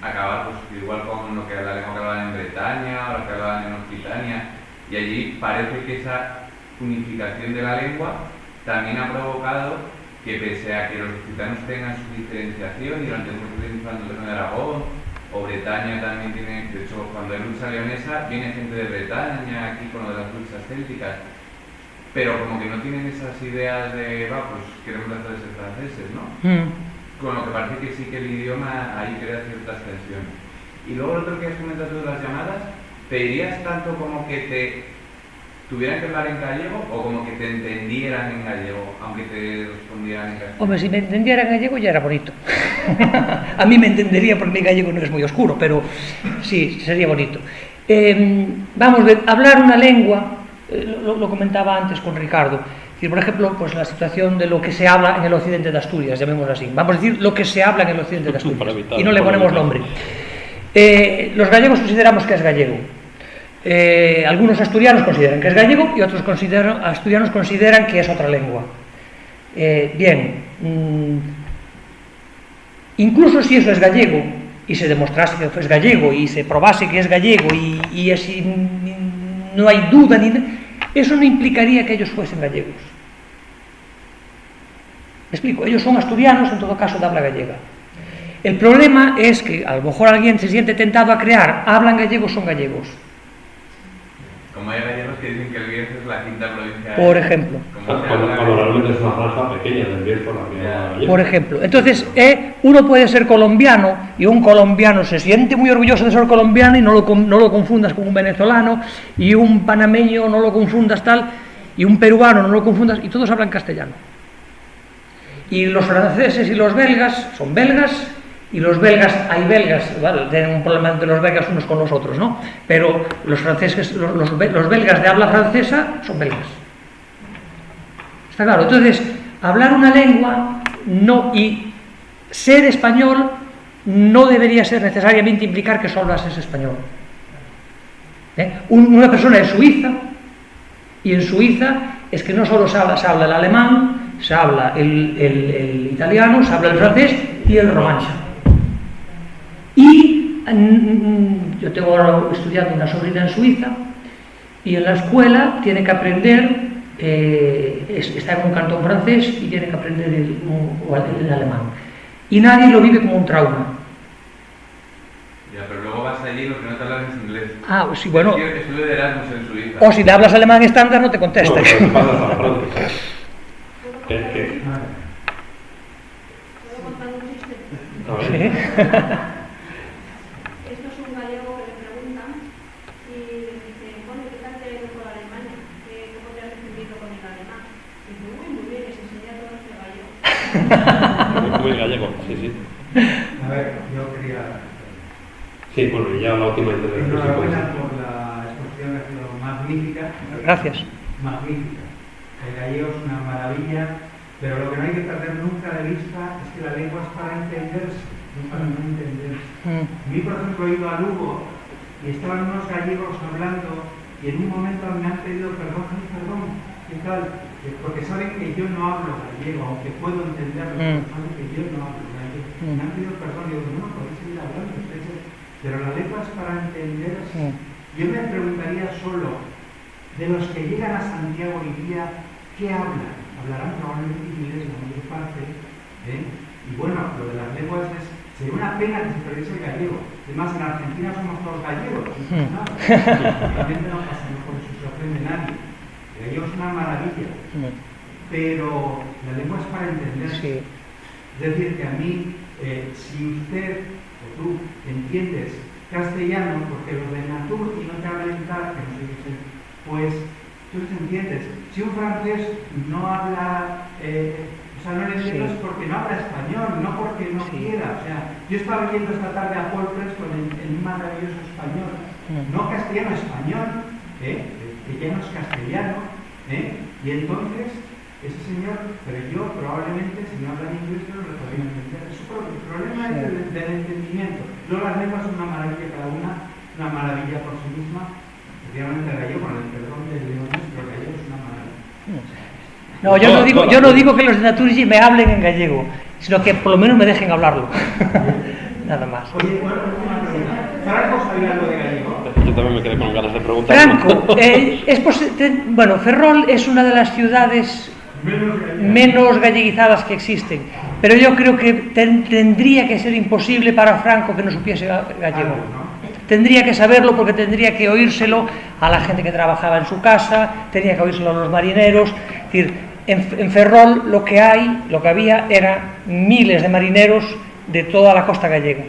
acabar pues igual con lo que la lengua que hablaban en Bretaña o lo que hablaban en Occitania, y allí parece que esa unificación de la lengua también ha provocado que pese a que los occitanos tengan su diferenciación, y durante mucho tiempo en el reino de Aragón o Bretaña también tiene, de hecho cuando hay lucha leonesa viene gente de Bretaña aquí con lo de las luchas célticas, pero como que no tienen esas ideas de, pues queremos dejar de ser franceses, ¿no? Con lo que parece que sí que el idioma ahí crea ciertas tensiones. Y luego lo otro que has comentado tú de las llamadas, ¿te dirías tanto como que te tuvieran que hablar en gallego o como que te entendieran en gallego, aunque te respondieran en castellano? Hombre, si me entendieran en gallego ya era bonito. A mí me entendería porque mi gallego no es muy oscuro, pero sí, sería bonito. Vamos a ver, hablar una lengua, lo comentaba antes con Ricardo, es decir, por ejemplo, pues la situación de lo que se habla en el occidente de Asturias, llamémoslo así. Vamos a decir lo que se habla en el occidente de Asturias y no le ponemos nombre. Los gallegos consideramos que es gallego. Algunos asturianos consideran que es gallego y otros asturianos consideran que es otra lengua. Incluso si eso es gallego y se demostrase que es gallego y se probase que es gallego y así no hay duda eso no implicaría que ellos fuesen gallegos. Me explico, ellos son asturianos en todo caso de habla gallega. El problema es que a lo mejor alguien se siente tentado a crear, hablan gallegos, son gallegos. Como hay gallegos que dicen que el Bierzo es la quinta provincia. Por ejemplo. Cuando realmente es una franja pequeña del Bierzo la que habla gallego. Por ejemplo. Entonces, uno puede ser colombiano y un colombiano se siente muy orgulloso de ser colombiano y no lo confundas con un venezolano, y un panameño no lo confundas tal, y un peruano no lo confundas, y todos hablan castellano. Y los franceses y los belgas son belgas. Y los belgas, hay belgas, ¿vale? Tienen un problema entre los belgas unos con los otros, ¿no? Pero los franceses, los belgas de habla francesa son belgas. Está claro. Entonces, hablar una lengua y ser español no debería ser necesariamente implicar que solo haces español. Una persona es suiza, y en Suiza es que no solo se habla el alemán, se habla el italiano, se habla el francés y el romanche. Y yo tengo ahora estudiando una sobrina en Suiza, y en la escuela tiene que aprender, está en un cantón francés y tiene que aprender el alemán. Y nadie lo vive como un trauma. Ya, pero luego vas allí y lo que no te hablan es inglés. Sí, bueno. Estudio de Erasmus en Suiza. O si le hablas alemán estándar no te contesta. No, pero pasa a la práctica. ¿Qué? ¿Puedo contar un chiste? A ver. Sí. Esto es un gallego que le preguntan y le dice, bueno, ¿qué tal te ha ido con Alemania? ¿Cómo te has defendido con el alemán? Y dice, muy bien, les enseñé a todos el gallego. Muy gallego, sí, sí. A ver, yo quería... Sí, bueno, y ya la última intervención. Enhorabuena por la exposición, ha sido magnífica. Gracias. Magnífica. El gallego es una maravilla, pero lo que no hay que perder nunca de vista es que la lengua es para entenderse, no para no entenderse. A mí, por ejemplo, he ido a Lugo y estaban unos gallegos hablando y en un momento me han pedido perdón, ¿qué tal? Porque saben que yo no hablo gallego, aunque puedo entenderlo, saben que yo no hablo gallego. Me han pedido perdón y digo, no, podéis seguir hablando, pero la lengua es para entenderse. Yo me preguntaría solo, de los que llegan a Santiago hoy día, ¿qué hablan? Hablarán probablemente inglés la mayor parte, y bueno, lo de las lenguas sería una pena que se perdiese el gallego. Además, en Argentina somos todos gallegos, no pasa nada. Realmente no pasa, no por eso se ofende nadie. El gallego es una maravilla, pero la lengua es para entenderse. Es decir, que a mí, si usted o tú entiendes castellano, porque los de Natur y no te hablan tal, que no sé qué sé, pues tú les entiendes. Si un francés no habla, o sea, no le entiendes porque no habla español, no porque no quiera. O sea, yo estaba viendo esta tarde a Paul Preston en un maravilloso español, no castellano, español, que ya no es castellano, y entonces ese señor, pero yo probablemente si no habla inglés no lo podría entender. El problema es del entendimiento. Luego las lenguas son una maravilla cada una maravilla por sí misma. Efectivamente el gallego, con el perdón de Leones, pero el gallego es una maravilla. No, yo no digo que los de Naturgy me hablen en gallego, sino que por lo menos me dejen hablarlo. Nada más. Oye, bueno, una pregunta. ¿Franco sabía algo de gallego? Yo también me quedé con ganas de preguntar. Franco, bueno, Ferrol es una de las ciudades menos galleguizadas que existen, pero yo creo que tendría que ser imposible para Franco que no supiese gallego. Tendría que saberlo porque tendría que oírselo a la gente que trabajaba en su casa, tenía que oírselo a los marineros. Es decir, en Ferrol lo que había eran miles de marineros de toda la costa gallega.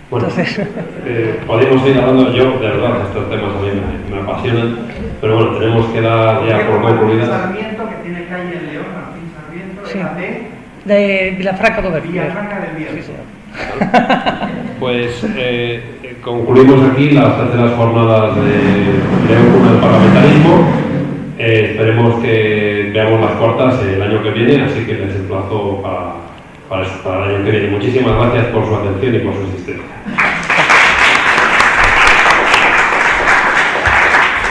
Bueno, entonces podemos seguir hablando. Yo, de verdad, estos temas a mí me apasionan, pero bueno, tenemos que dar ya por concluida. Sarmiento, que tiene calle en León, Martín Sarmiento, Sí. era de Vilafranca do Ver. Villafranca del Bierzo. Sí, señor. Pues concluimos aquí las terceras jornadas de León del parlamentarismo. Esperemos que veamos las cuartas el año que viene, así que les emplazo para el año que viene. Muchísimas gracias por su atención y por su asistencia.